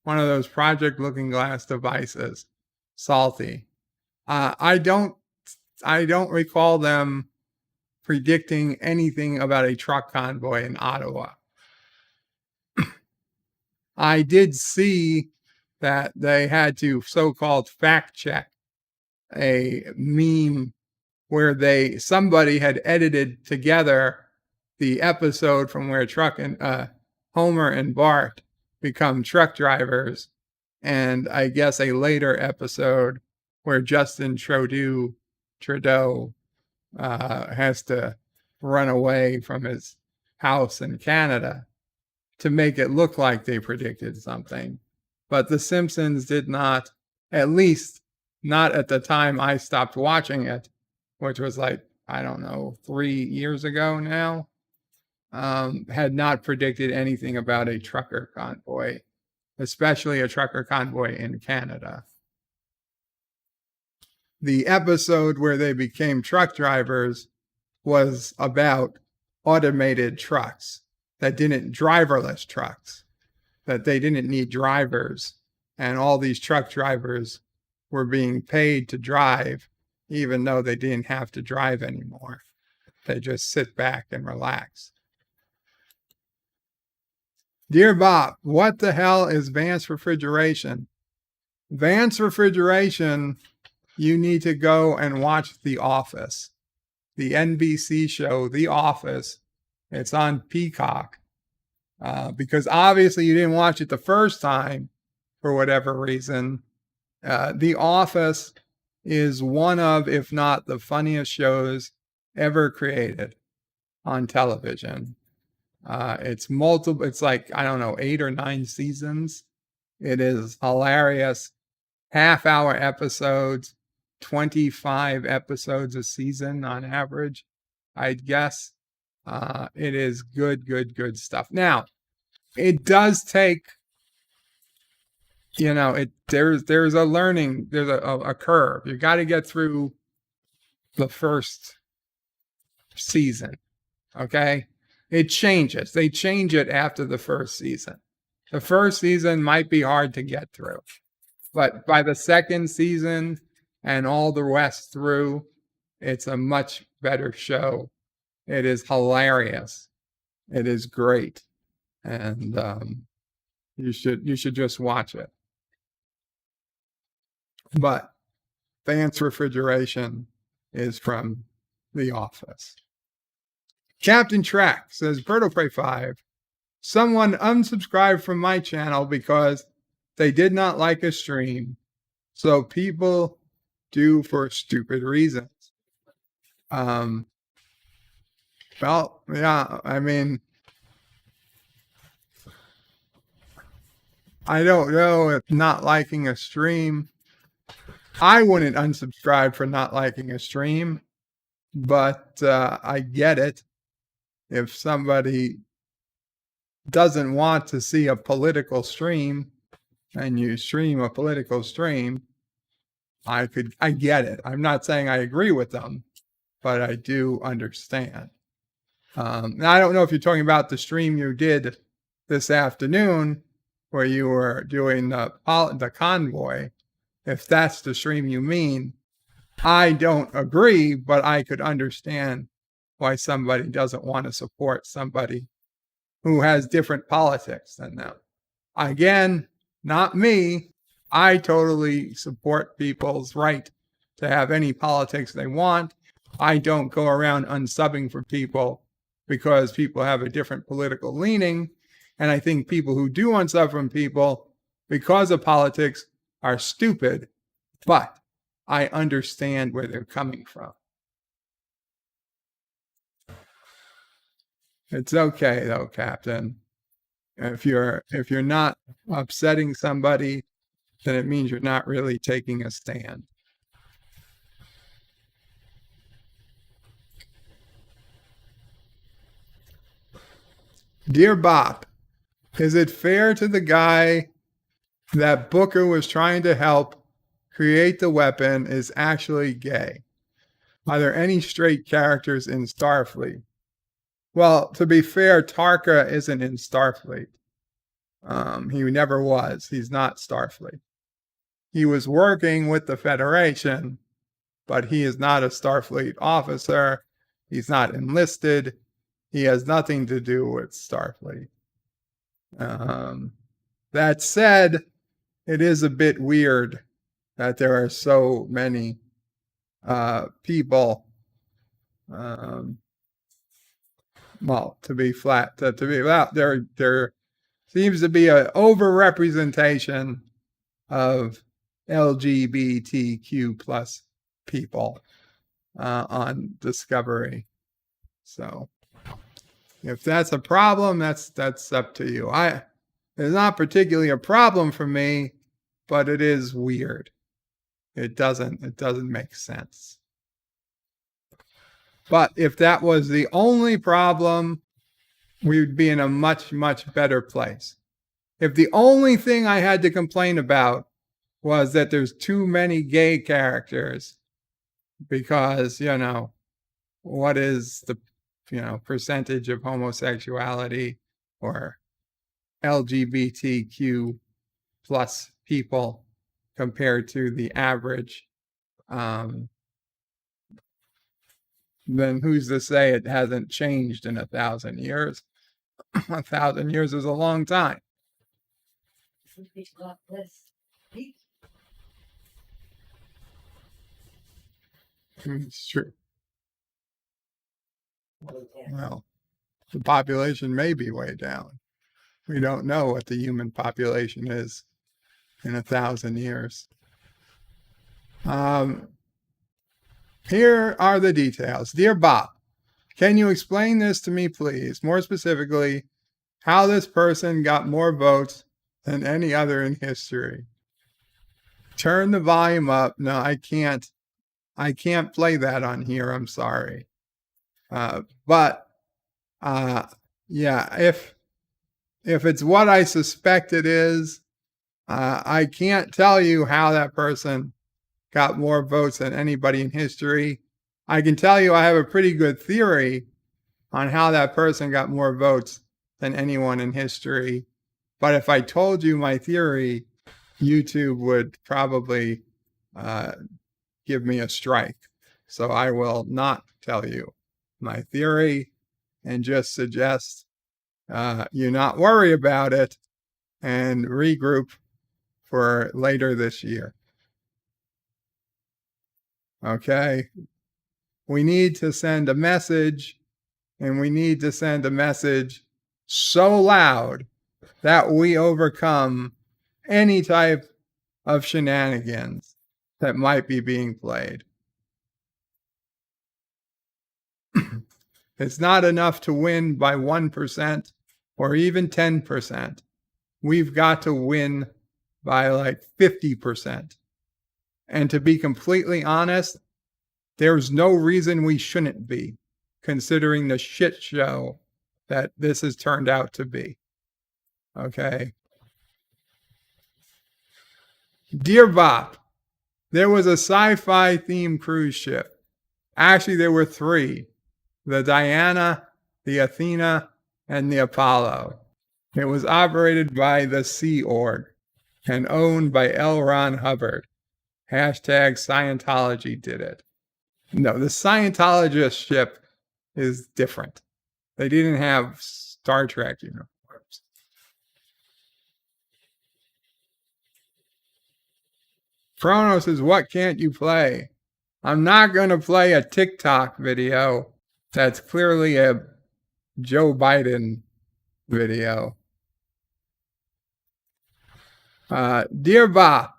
S1: one of those Project Looking Glass devices? Salty. I don't recall them predicting anything about a truck convoy in Ottawa. I did see that they had to so-called fact check a meme where somebody had edited together the episode from where Homer and Bart become truck drivers, and I guess a later episode where Justin Trudeau has to run away from his house in Canada to make it look like they predicted something. But The Simpsons did not, at least not at the time I stopped watching it, which was like, I don't know, 3 years ago now, had not predicted anything about a trucker convoy, especially a trucker convoy in Canada. The episode where they became truck drivers was about automated trucks driverless trucks, that they didn't need drivers, and all these truck drivers were being paid to drive, even though they didn't have to drive anymore. They just sit back and relax. Dear Bob, what the hell is Vance Refrigeration? Vance Refrigeration, you need to go and watch The Office. The NBC show, The Office. It's on Peacock. Because obviously you didn't watch it the first time for whatever reason. The Office is one of, if not the funniest shows ever created on television. It's like, I don't know, 8 or 9 seasons. It is hilarious. Half-hour episodes, 25 episodes a season on average, I'd guess. It is good stuff. Now, it does take, there's a learning, there's a curve. You got to get through the first season, okay? It changes. They change it after the first season. The first season might be hard to get through, but by the second season and all the rest through, it's a much better show. It is hilarious. It is great. And you should just watch it. But Vance Refrigeration is from The Office. Captain Track says, Birdo Prey 5, someone unsubscribed from my channel because they did not like a stream. So people do for stupid reasons. Well, yeah, I mean, I don't know if not liking a stream, I wouldn't unsubscribe for not liking a stream, but I get it. If somebody doesn't want to see a political stream and you stream a political stream, I get it. I'm not saying I agree with them, but I do understand. Now I don't know if you're talking about the stream you did this afternoon where you were doing the convoy. If that's the stream you mean, I don't agree, but I could understand why somebody doesn't want to support somebody who has different politics than them. Again, not me. I totally support people's right to have any politics they want. I don't go around unsubbing for people because people have a different political leaning. And I think people who do unsub from people because of politics are stupid, but I understand where they're coming from. It's okay though, Captain. If you're not upsetting somebody, then it means you're not really taking a stand. Dear Bop, is it fair to the guy that Booker was trying to help create the weapon is actually gay? Are there any straight characters in Starfleet? Well, to be fair, Tarka isn't in Starfleet. He never was. He's not Starfleet. He was working with the Federation, but he is not a Starfleet officer. He's not enlisted. He has nothing to do with Starfleet. That said, it is a bit weird that there are so many people. Well, to be flat, there seems to be an overrepresentation of LGBTQ plus people on Discovery. So if that's a problem, that's up to you. It's not particularly a problem for me, but it is weird. It doesn't make sense. But if that was the only problem, we would be in a much, much better place. If the only thing I had to complain about was that there's too many gay characters, because, what is the, percentage of homosexuality or LGBTQ plus people compared to the average, then who's to say it hasn't changed in 1,000 years? 1,000 years is a long time. It's true. Well, the population may be way down. We don't know what the human population is in 1,000 years. Here are the details. Dear Bob, can you explain this to me, please? More specifically, how this person got more votes than any other in history. Turn the volume up. No, I can't play that on here. I'm sorry. But if it's what I suspect it is, I can't tell you how that person got more votes than anybody in history. I can tell you I have a pretty good theory on how that person got more votes than anyone in history. But if I told you my theory, YouTube would probably give me a strike. So I will not tell you my theory and just suggest you not worry about it and regroup for later this year. Okay? We need to send a message, and we need to send a message so loud that we overcome any type of shenanigans that might be being played. It's not enough to win by 1% or even 10%. We've got to win by like 50%. And to be completely honest, there's no reason we shouldn't be, considering the shit show that this has turned out to be. Okay. Dear Bop, there was a sci-fi themed cruise ship. Actually, there were three: the Diana, the Athena, and the Apollo. It was operated by the Sea Org and owned by L. Ron Hubbard. Hashtag Scientology did it. No, the Scientologist ship is different. They didn't have Star Trek uniforms. Chronos says, what can't you play? I'm not going to play a TikTok video that's clearly a Joe Biden video. Dear Bob,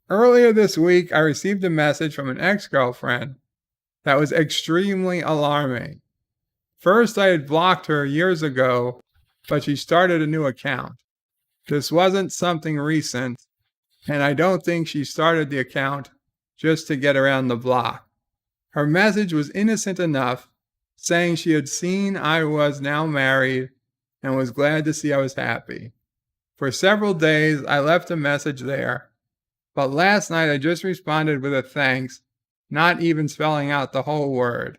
S1: earlier this week, I received a message from an ex-girlfriend that was extremely alarming. First, I had blocked her years ago, but she started a new account. This wasn't something recent, and I don't think she started the account just to get around the block. Her message was innocent enough, saying she had seen I was now married and was glad to see I was happy. For several days, I left a message there, but last night I just responded with a thanks, not even spelling out the whole word.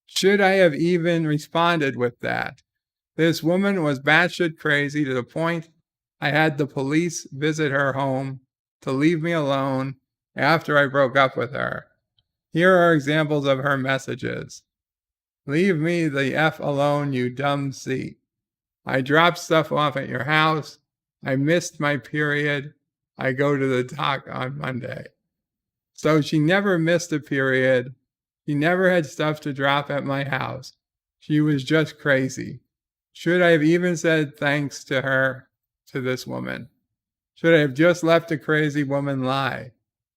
S1: Should I have even responded with that? This woman was batshit crazy to the point I had the police visit her home to leave me alone after I broke up with her. Here are examples of her messages. Leave me the F alone, you dumb C. I dropped stuff off at your house. I missed my period. I go to the doc on Monday. So she never missed a period. She never had stuff to drop at my house. She was just crazy. Should I have even said thanks to her, to this woman? Should I have just let the crazy woman lie?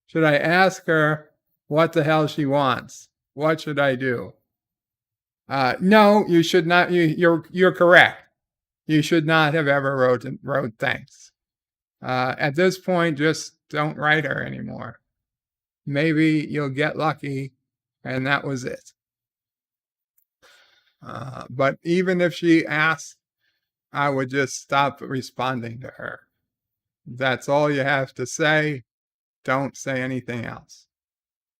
S1: Should I ask her what the hell she wants? What should I do? No, you should not. You're correct. You should not have ever wrote thanks. At this point, just don't write her anymore. Maybe you'll get lucky, and that was it. But even if she asks, I would just stop responding to her. That's all you have to say. Don't say anything else.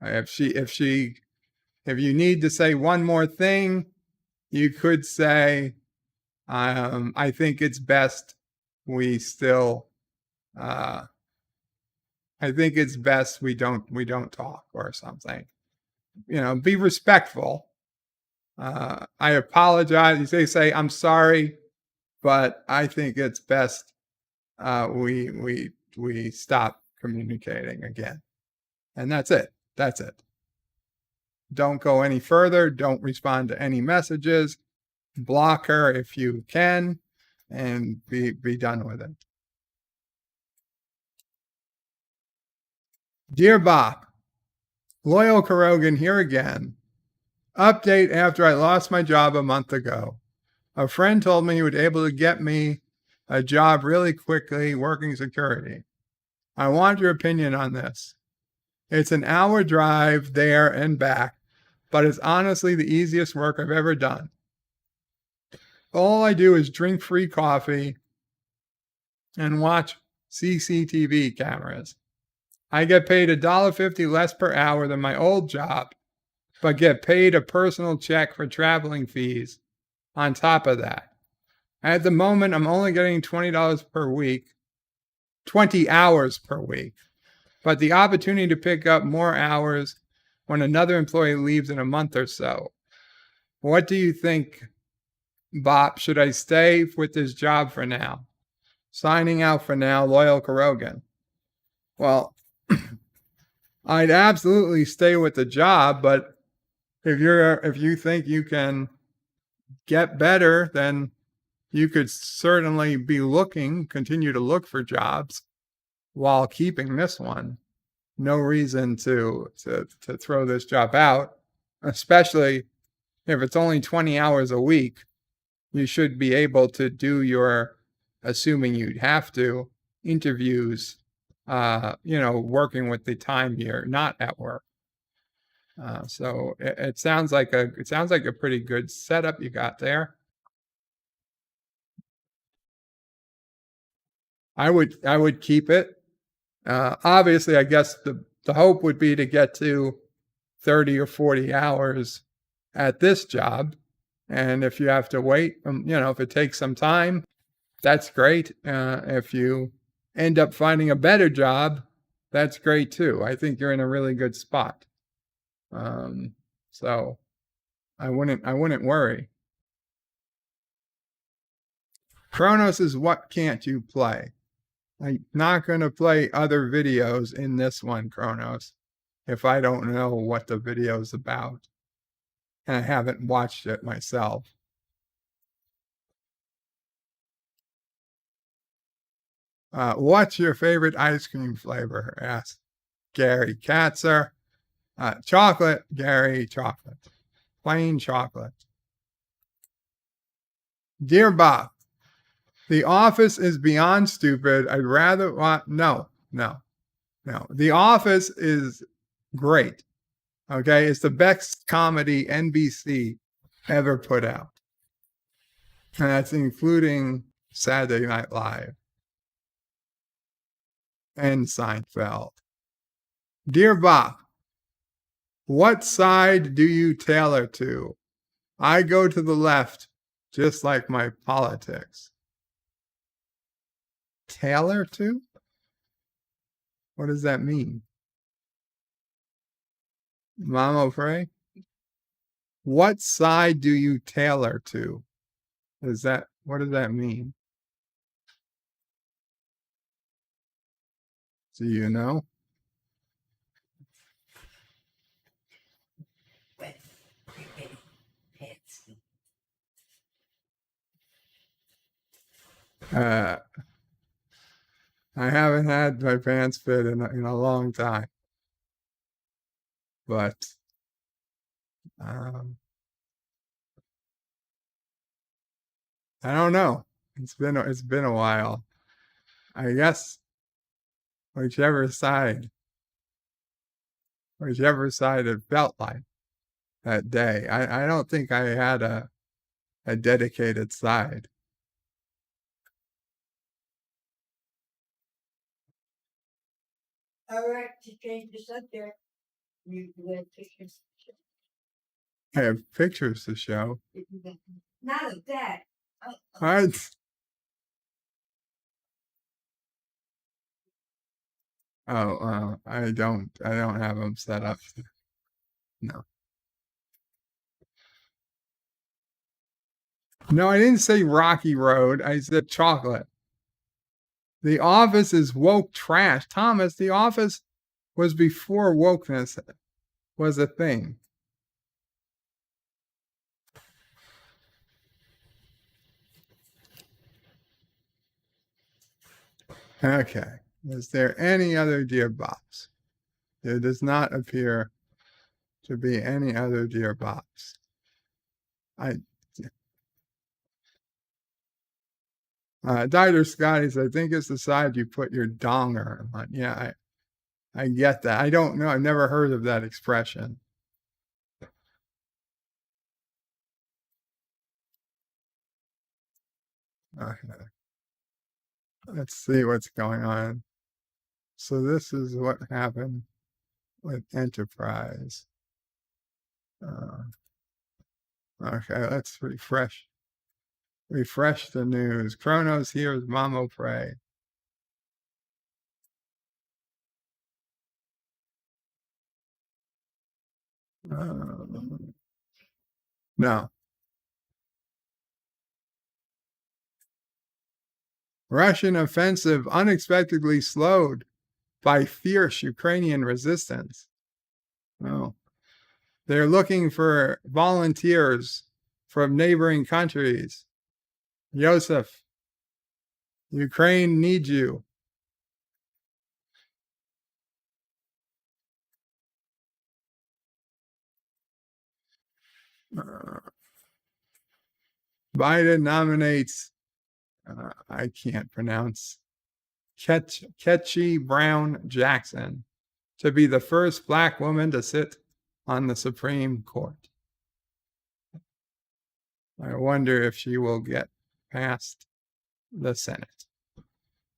S1: If you need to say one more thing, you could say, I think it's best we still, I think it's best we don't talk or something. Be respectful. I apologize. You say, I'm sorry, but I think it's best we stop communicating again. And that's it. That's it. Don't go any further. Don't respond to any messages. Block her if you can, and be done with it. Dear Bob, Loyal Karogan here again. Update after I lost my job a month ago. A friend told me he would be able to get me a job really quickly working security. I want your opinion on this. It's an hour drive there and back, but it's honestly the easiest work I've ever done. All I do is drink free coffee and watch CCTV cameras. I get paid $1.50 less per hour than my old job, but get paid a personal check for traveling fees on top of that. At the moment, I'm only getting $20 per week, 20 hours per week, but the opportunity to pick up more hours when another employee leaves in a month or so. What do you think, Bob? Should I stay with this job for now? Signing out for now, Loyal Karogan. Well, I'd absolutely stay with the job, but if you think you can get better, then you could certainly continue to look for jobs while keeping this one. No reason to throw this job out, especially if it's only 20 hours a week. You should be able to do your, assuming you'd have to, interviews, working with the time you're not at work. So it sounds like a pretty good setup you got there. I would keep it. Obviously, I guess the hope would be to get to 30 or 40 hours at this job. And if you have to wait, if it takes some time, that's great. If you end up finding a better job, that's great too. I think you're in a really good spot. So I wouldn't worry. Kronos is what can't you play? I'm not going to play other videos in this one, Kronos, if I don't know what the video's about. And I haven't watched it myself. What's your favorite ice cream flavor? Asked Gary Katzer. Chocolate, Gary, chocolate. Plain chocolate. Dear Bob, The Office is beyond stupid. I'd rather want. No. The Office is great. Okay, it's the best comedy NBC ever put out. And that's including Saturday Night Live and Seinfeld. Dear Bob, what side do you tailor to? I go to the left, just like my politics. Tailor to? What does that mean? Mama Frey? What side do you tailor to? What does that mean? Do you know? I haven't had my pants fit in a long time, but I don't know. It's been a while. I guess whichever side it felt like that day. I don't think I had a dedicated side.
S17: All right, to change the subject, you let pictures.
S1: I have pictures to show.
S17: Not of that.
S1: What? Oh, I don't have them set up. No. No, I didn't say Rocky Road. I said chocolate. The Office is woke trash. Thomas, The Office was before wokeness was a thing. Okay. Is there any other Dear Bops? There does not appear to be any other Dear Bops. Dieter Scotty's, I think it's the side you put your donger on. Yeah, I get that. I don't know. I've never heard of that expression. Okay. Let's see what's going on. So this is what happened with Enterprise. Okay, let's refresh the news. Kronos hears Mamo pray. No. Russian offensive unexpectedly slowed by fierce Ukrainian resistance. Oh. They're looking for volunteers from neighboring countries. Yosef, Ukraine needs you. Biden nominates, I can't pronounce, Ketchy Brown Jackson to be the first Black woman to sit on the Supreme Court. I wonder if she will get past the Senate.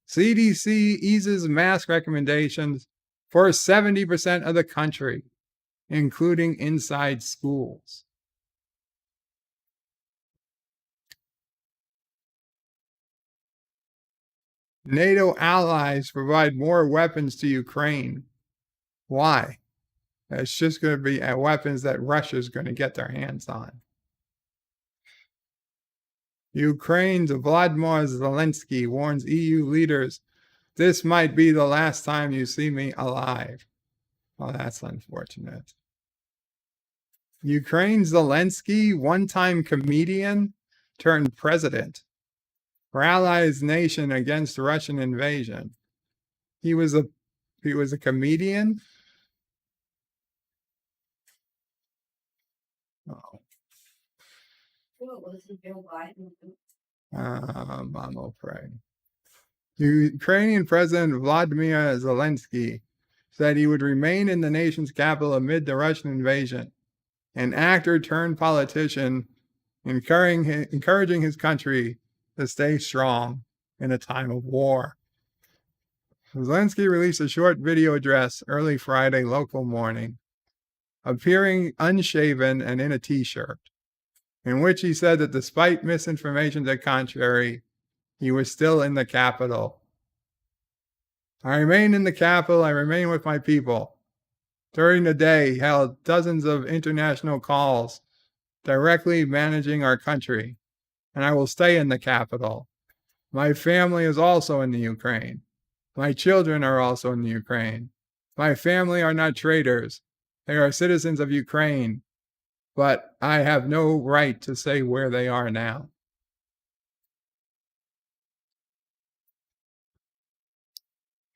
S1: CDC eases mask recommendations for 70% of the country, including inside schools. NATO allies provide more weapons to Ukraine. Why? It's just going to be weapons that Russia's going to get their hands on. Ukraine's Volodymyr Zelensky warns EU leaders, this might be the last time you see me alive. Well, that's unfortunate. Ukraine's Zelensky, one-time comedian, turned president, rallies nation against Russian invasion. He was a comedian. Oh.
S17: What was it, Joe Biden?
S1: I'm afraid. Ukrainian President Vladimir Zelensky said he would remain in the nation's capital amid the Russian invasion. An actor turned politician, encouraging his country to stay strong in a time of war. Zelensky released a short video address early Friday local morning, appearing unshaven and in a t-shirt, in which he said that despite misinformation to the contrary, he was still in the capital. I remain in the capital. I remain with my people. During the day, he held dozens of international calls directly managing our country, and I will stay in the capital. My family is also in the Ukraine. My children are also in the Ukraine. My family are not traitors. They are citizens of Ukraine, but I have no right to say where they are now.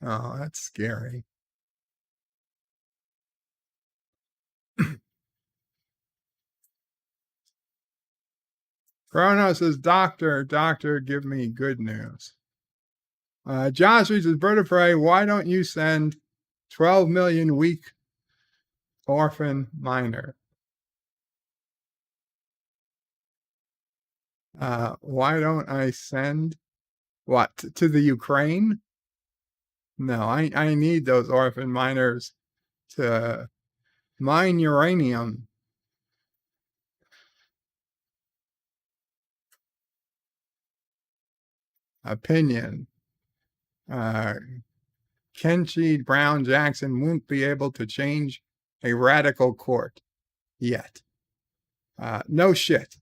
S1: Oh, that's scary. Chronos says, doctor, give me good news. Josh reads, Bird of Prey, why don't you send 12 million weak orphan minor? Why don't I send what to the Ukraine? No, I need those orphan miners to mine uranium. Opinion. Kenshi Brown Jackson won't be able to change a radical court yet. No shit.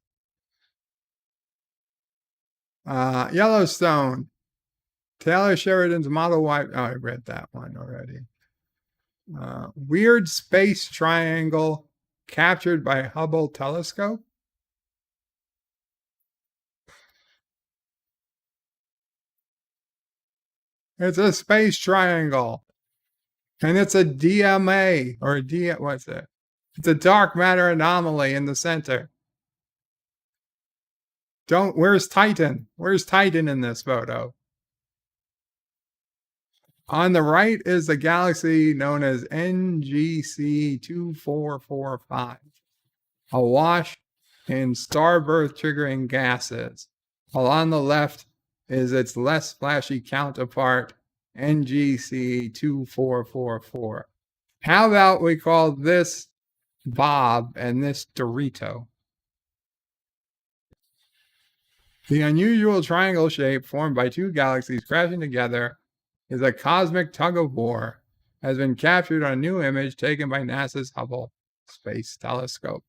S1: Yellowstone. Taylor Sheridan's model wife. Oh, I read that one already. Weird space triangle captured by Hubble telescope. It's a space triangle. And it's a DMA or a what's it? It's a dark matter anomaly in the center. Where's Titan? Where's Titan in this photo? On the right is the galaxy known as NGC 2445, awash in starbirth triggering gases, while on the left is its less flashy counterpart, NGC 2444. How about we call this Bob and this Dorito? The unusual triangle shape formed by two galaxies crashing together is a cosmic tug-of-war, has been captured on a new image taken by NASA's Hubble Space Telescope.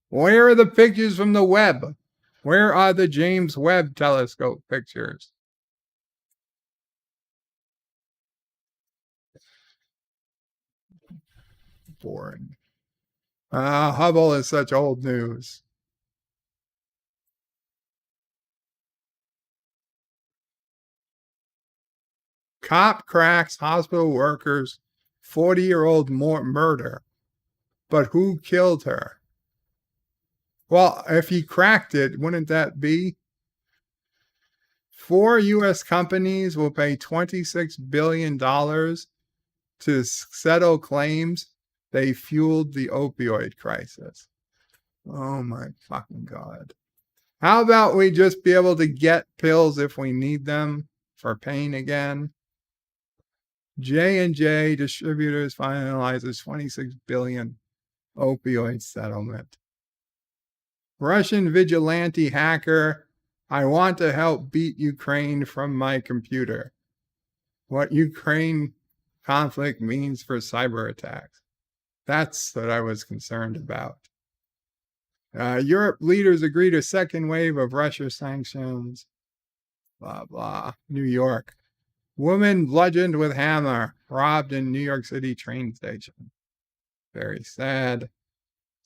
S1: Where are the pictures from the Webb? Where are the James Webb Telescope pictures? Boring. Hubble is such old news. Cop cracks hospital workers' 40-year-old murder. But who killed her? Well, if he cracked it, wouldn't that be? 4 U.S. companies will pay $26 billion to settle claims they fueled the opioid crisis. Oh my fucking God. How about we just be able to get pills if we need them for pain again. J&J Distributors finalizes $26 billion opioid settlement. Russian vigilante hacker, I want to help beat Ukraine from my computer. What Ukraine conflict means for cyber attacks. That's what I was concerned about. Europe leaders agree to second wave of Russia sanctions. Blah, blah. New York. Woman bludgeoned with hammer, robbed in New York City train station. Very sad.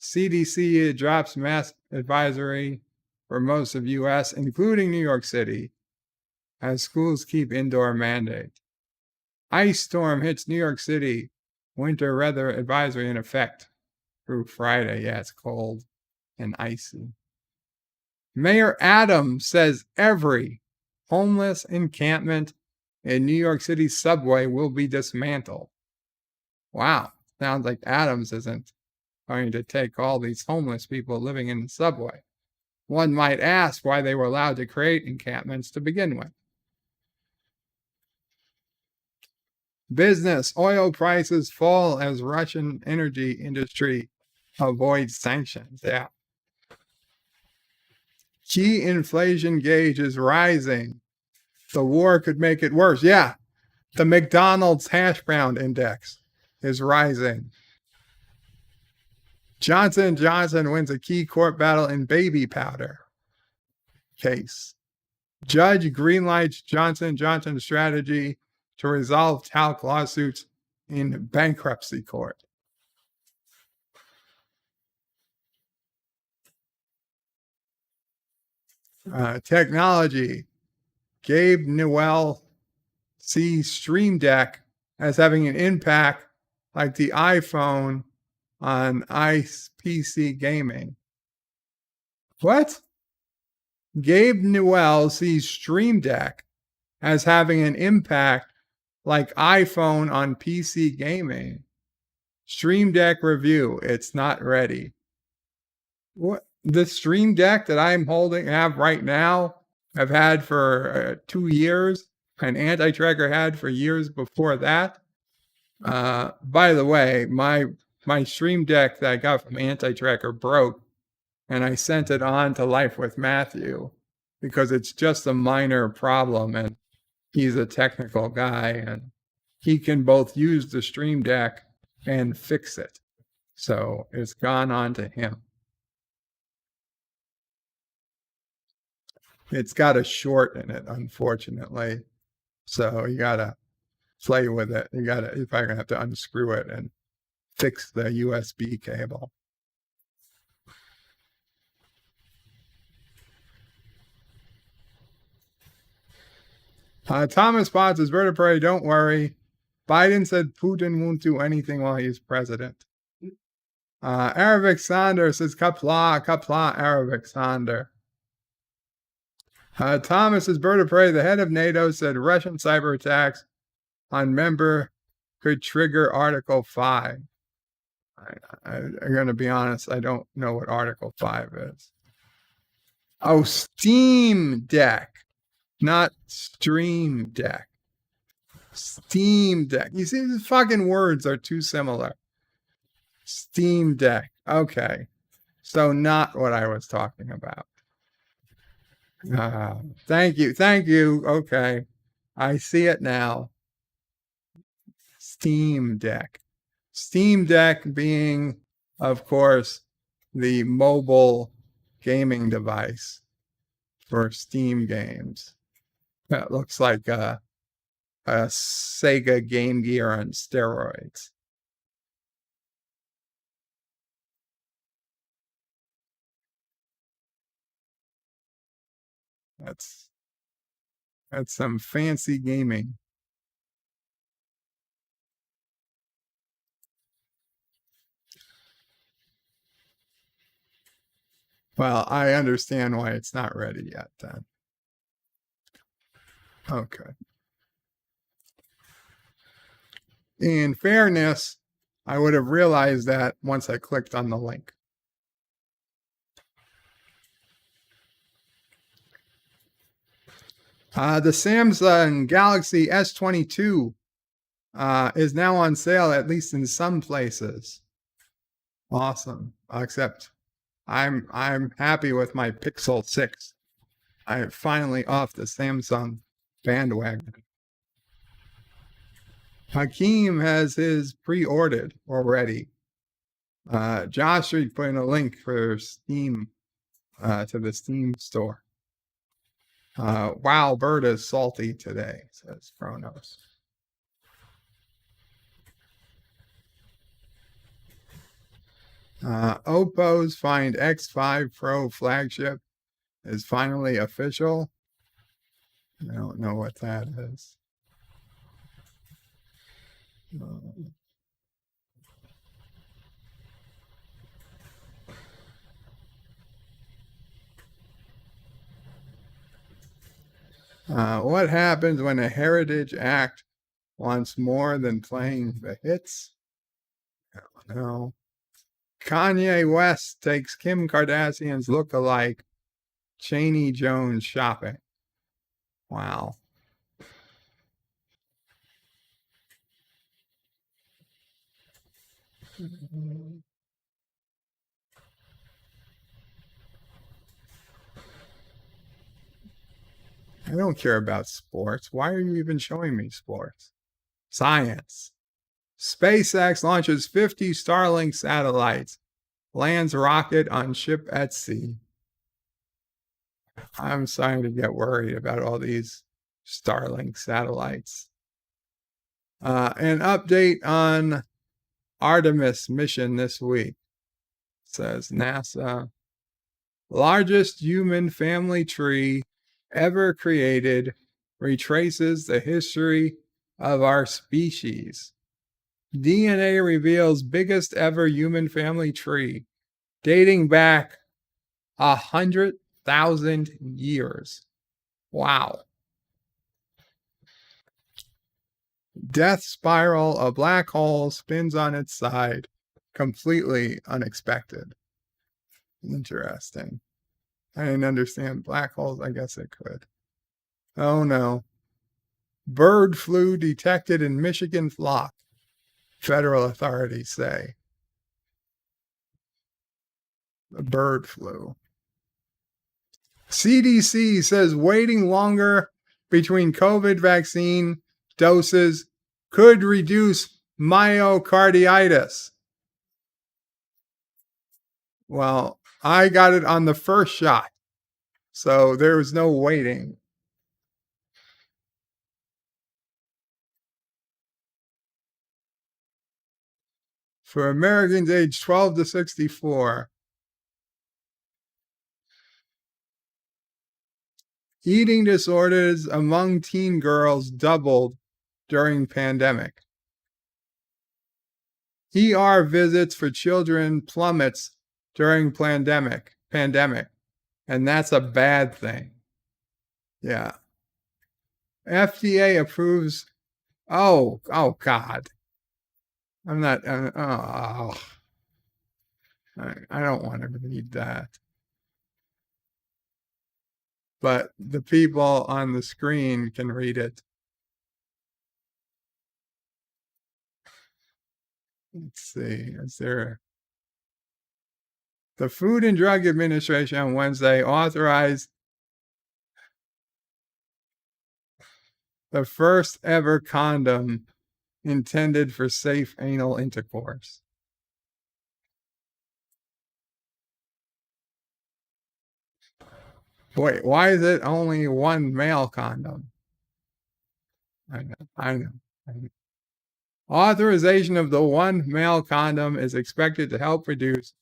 S1: CDC drops mask advisory for most of U.S., including New York City, as schools keep indoor mandate. Ice storm hits New York City. Winter weather advisory in effect through Friday. Yeah, it's cold and icy. Mayor Adams says every homeless encampment in New York City subway will be dismantled. Wow, sounds like Adams isn't going to take all these homeless people living in the subway. One might ask why they were allowed to create encampments to begin with. Business, oil prices fall as Russian energy industry avoids sanctions. Yeah. Key inflation gauge is rising. The war could make it worse. Yeah. The McDonald's hash brown index is rising. Johnson & Johnson wins a key court battle in baby powder case. Judge greenlights Johnson & Johnson strategy to resolve talc lawsuits in bankruptcy court. Technology. Gabe Newell sees Stream Deck as having an impact like the iPhone on PC gaming. What? Gabe Newell sees Stream Deck as having an impact like iPhone on PC gaming. Stream Deck review. It's not ready. What? The Stream Deck that I'm have right now, I've had for 2 years. An Anti-Tracker had for years before that. By the way, my Stream Deck that I got from Anti-Tracker broke, and I sent it on to Life with Matthew because it's just a minor problem, and he's a technical guy, and he can both use the Stream Deck and fix it. So it's gone on to him. It's got a short in it, unfortunately. So you gotta play with it. You're probably gonna have to unscrew it and fix the USB cable. Thomas Potts is vertebrae. Don't worry. Biden said Putin won't do anything while he's president. Arabic Sonder says Qapla, Arabic Sonder. Thomas is vertebrae. The head of NATO said Russian cyber attacks on member could trigger Article 5. I'm going to be honest, I don't know what Article 5 is. Oh, Steam Deck, not Stream Deck. Steam Deck. You see, these fucking words are too similar. Steam Deck. Okay. So not what I was talking about. Thank you. Okay. I see it now. Steam Deck. Steam Deck being, of course, the mobile gaming device for Steam games. That looks like a Sega Game Gear on steroids. That's some fancy gaming. Well, I understand why it's not ready yet then. Okay. In fairness, I would have realized that once I clicked on the link. The Samsung Galaxy S22 is now on sale, at least in some places. Awesome. Except I'm happy with my Pixel 6. I'm finally off the Samsung bandwagon. Hakeem has his pre-ordered already. Josh should put in a link for Steam to the Steam store. Wow, bird is salty today, says Chronos. Oppo's Find X5 Pro flagship is finally official. I don't know what that is. What happens when a Heritage Act wants more than playing the hits? I don't know. Kanye West takes Kim Kardashian's look-alike Cheney Jones shopping. Wow. I don't care about sports. Why are you even showing me sports? Science. SpaceX launches 50 Starlink satellites, lands rocket on ship at sea. I'm starting to get worried about all these Starlink satellites. An update on Artemis mission this week, says NASA. Largest human family tree ever created, retraces the history of our species. DNA reveals biggest ever human family tree, dating back 100,000 years. Wow. Death spiral, a black hole spins on its side, completely unexpected. Interesting. I didn't understand black holes. I guess it could. Oh no. Bird flu detected in Michigan flock, federal authorities say. The bird flu. CDC says waiting longer between COVID vaccine doses could reduce myocarditis. Well, I got it on the first shot, so there was no waiting. For Americans aged 12 to 64, eating disorders among teen girls doubled during pandemic. ER visits for children plummets during pandemic, and that's a bad thing. Yeah. FDA approves. Oh God. I'm not. I don't want to read that. But the people on the screen can read it. Let's see. Is there? The Food and Drug Administration on Wednesday authorized the first ever condom intended for safe anal intercourse. Wait, why is it only one male condom? I know. Authorization of the one male condom is expected to help reduce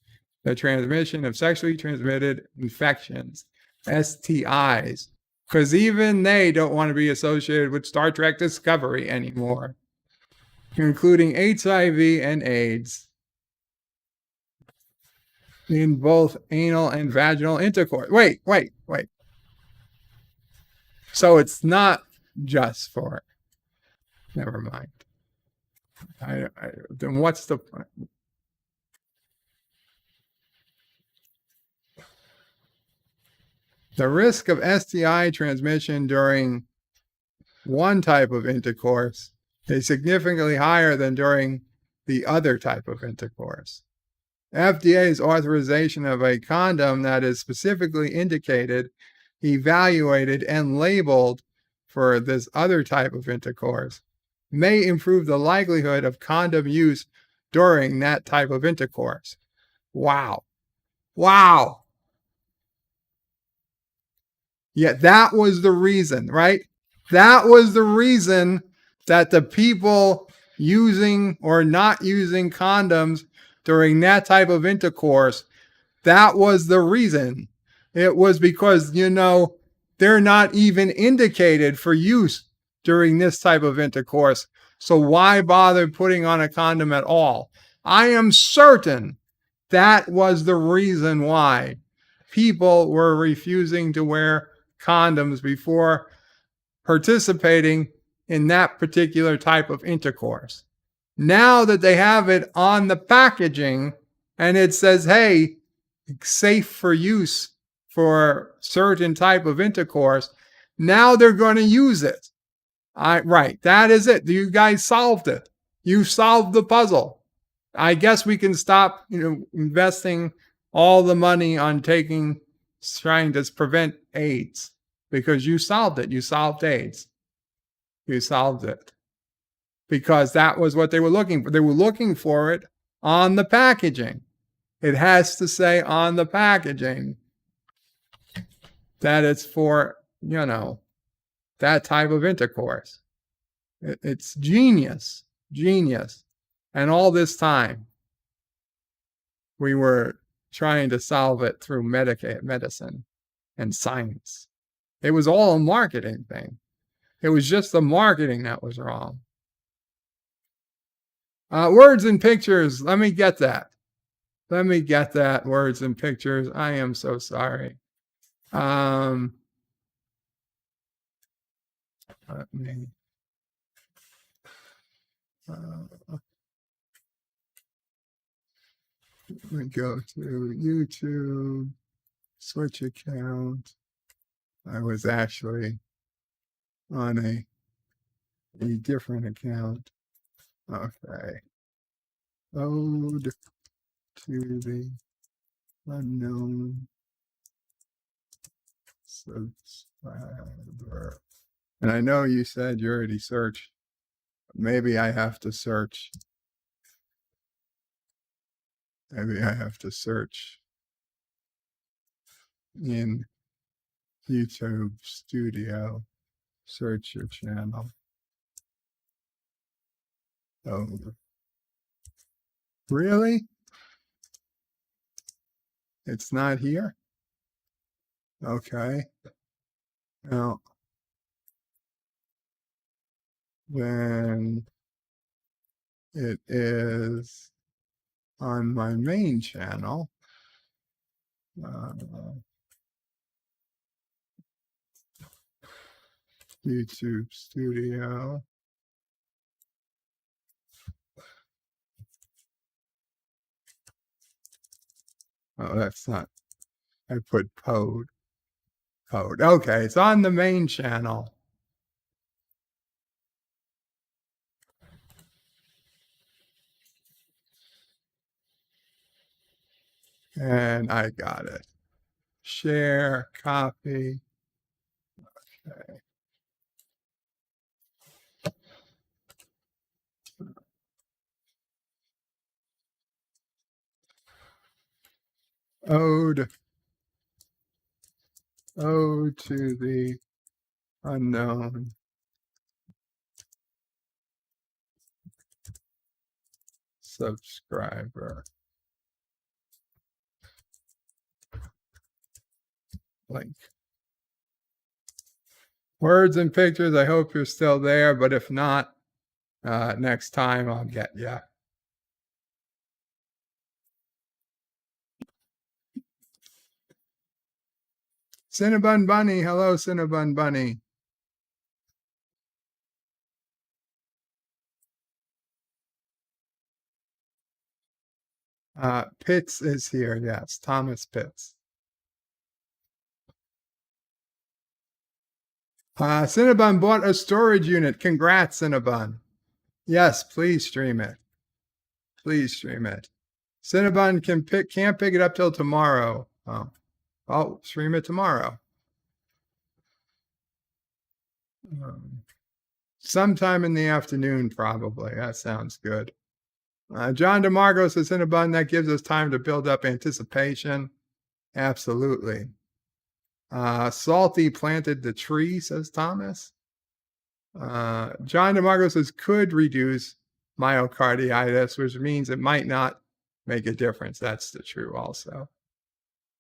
S1: the transmission of sexually transmitted infections, STIs, because even they don't want to be associated with Star Trek Discovery anymore, including HIV and AIDS in both anal and vaginal intercourse. Wait. So it's not just for, never mind. Then what's the point? The risk of STI transmission during one type of intercourse is significantly higher than during the other type of intercourse. FDA's authorization of a condom that is specifically indicated, evaluated, and labeled for this other type of intercourse may improve the likelihood of condom use during that type of intercourse. Wow. Wow. Yet that was the reason, right? That was the reason that the people using or not using condoms during that type of intercourse, that was the reason. It was because, they're not even indicated for use during this type of intercourse. So why bother putting on a condom at all? I am certain that was the reason why people were refusing to wear condoms before participating in that particular type of intercourse. Now that they have it on the packaging and it says, hey, safe for use for certain type of intercourse, now they're going to use it. Right, that is it. You guys solved it. You solved the puzzle. I guess we can stop, investing all the money on trying to prevent AIDS because you solved it. You solved AIDS. You solved it because that was what they were looking for. They were looking for it on the packaging. It has to say on the packaging that it's for, that type of intercourse. It's genius, genius. And all this time, we were trying to solve it through medicine and science. It was all a marketing thing. It was just the marketing that was wrong. Words and pictures. Let me get that. Words and pictures. I am so sorry. Let me. Let me go to YouTube, switch account. I was actually on a different account. Okay. Ode to the unknown subscriber. And I know you said you already searched. Maybe I have to search. Maybe I have to search in YouTube Studio. Search your channel. Oh, really? It's not here? Okay. Now, then it is on my main channel. YouTube Studio. Oh, that's not. I put code. Okay, it's on the main channel. And I got it. Share, copy. Okay. Ode to the unknown subscriber. Link. Words and pictures. I hope you're still there, but if not, next time I'll get you. Cinnabon Bunny. Hello, Cinnabon Bunny. Pitts is here. Yes, Thomas Pitts. Cinnabon bought a storage unit. Congrats, Cinnabon. Yes, please stream it. Please stream it. Cinnabon can't pick it up till tomorrow. Oh, I'll stream it tomorrow. Sometime in the afternoon, probably. That sounds good. John DeMarco says, Cinnabon, that gives us time to build up anticipation. Absolutely. Salty planted the tree, says Thomas. John DeMarco says, could reduce myocarditis, which means it might not make a difference. That's the true also.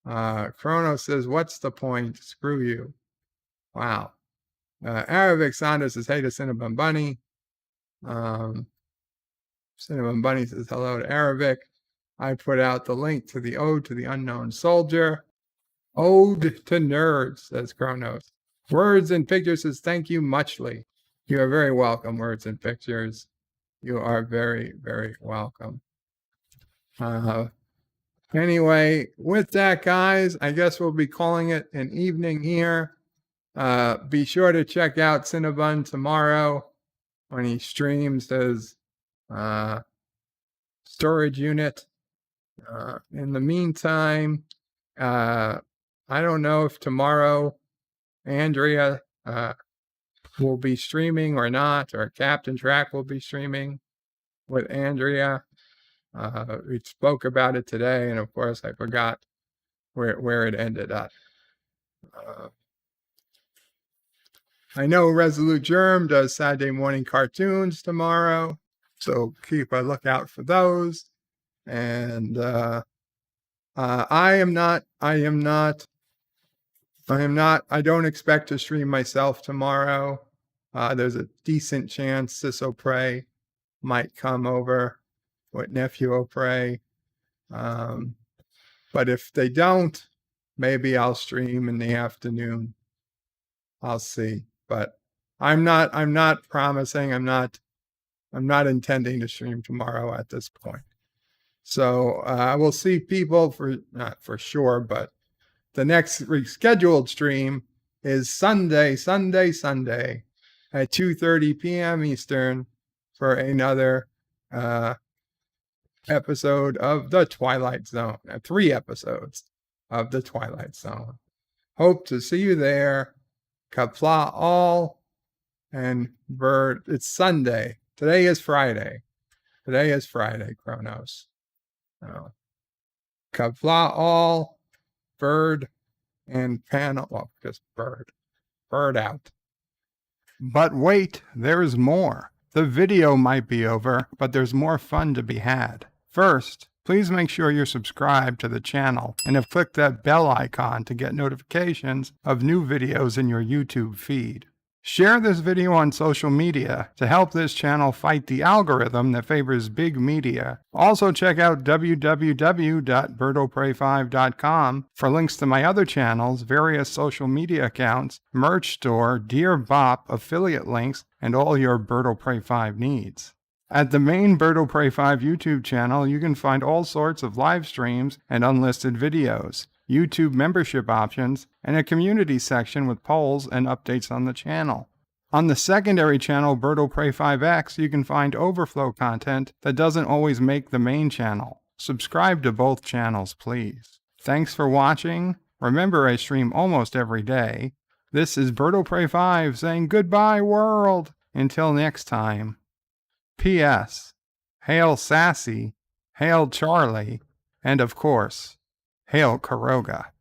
S1: Chrono says, what's the point? Screw you. Wow. Arabic Sanda says, hey to Cinnabon Bunny. Cinnabon Bunny says, hello to Arabic. I put out the link to the Ode to the Unknown Soldier. Ode to Nerds, says Kronos. Words and Pictures says, thank you muchly. You are very welcome, Words and Pictures. You are very, very welcome. Anyway, with that, guys, I guess we'll be calling it an evening here. Be sure to check out Cinnabon tomorrow when he streams his storage unit. In the meantime, I don't know if tomorrow Andrea will be streaming or not, or Captain Track will be streaming with Andrea. We spoke about it today, and of course I forgot where it ended up. I know Resolute Germ does Saturday morning cartoons tomorrow, so keep a lookout for those. And I don't expect to stream myself tomorrow. There's a decent chance Sis O'Prey might come over with Nephew O'Prey. But if they don't, maybe I'll stream in the afternoon. I'll see. But I'm not promising. I'm not intending to stream tomorrow at this point. So I will see people not for sure, but the next rescheduled stream is Sunday at 2:30 p.m. Eastern for another episode of The Twilight Zone. 3 episodes of The Twilight Zone. Hope to see you there. Qapla all. And Bird, it's Sunday. Today is Friday. Kronos. Qapla all. Bird and panel. Well, just Bird. Bird out. But wait, there's more. The video might be over, but there's more fun to be had. First, please make sure you're subscribed to the channel and have clicked that bell icon to get notifications of new videos in your YouTube feed. Share this video on social media to help this channel fight the algorithm that favors big media. Also check out www.birdoprey5.com for links to my other channels, various social media accounts, merch store, Dear Bop, affiliate links, and all your Bird O' Prey 5 needs. At the main Bird O' Prey 5 YouTube channel, you can find all sorts of live streams and unlisted videos, YouTube membership options, and a community section with polls and updates on the channel. On the secondary channel, Bird O' Prey 5X, you can find overflow content that doesn't always make the main channel. Subscribe to both channels, please. Thanks for watching. Remember, I stream almost every day. This is Bird O' Prey 5 saying goodbye, world. Until next time. P.S. Hail Sassy, hail Charlie, and of course, hail Kuroga.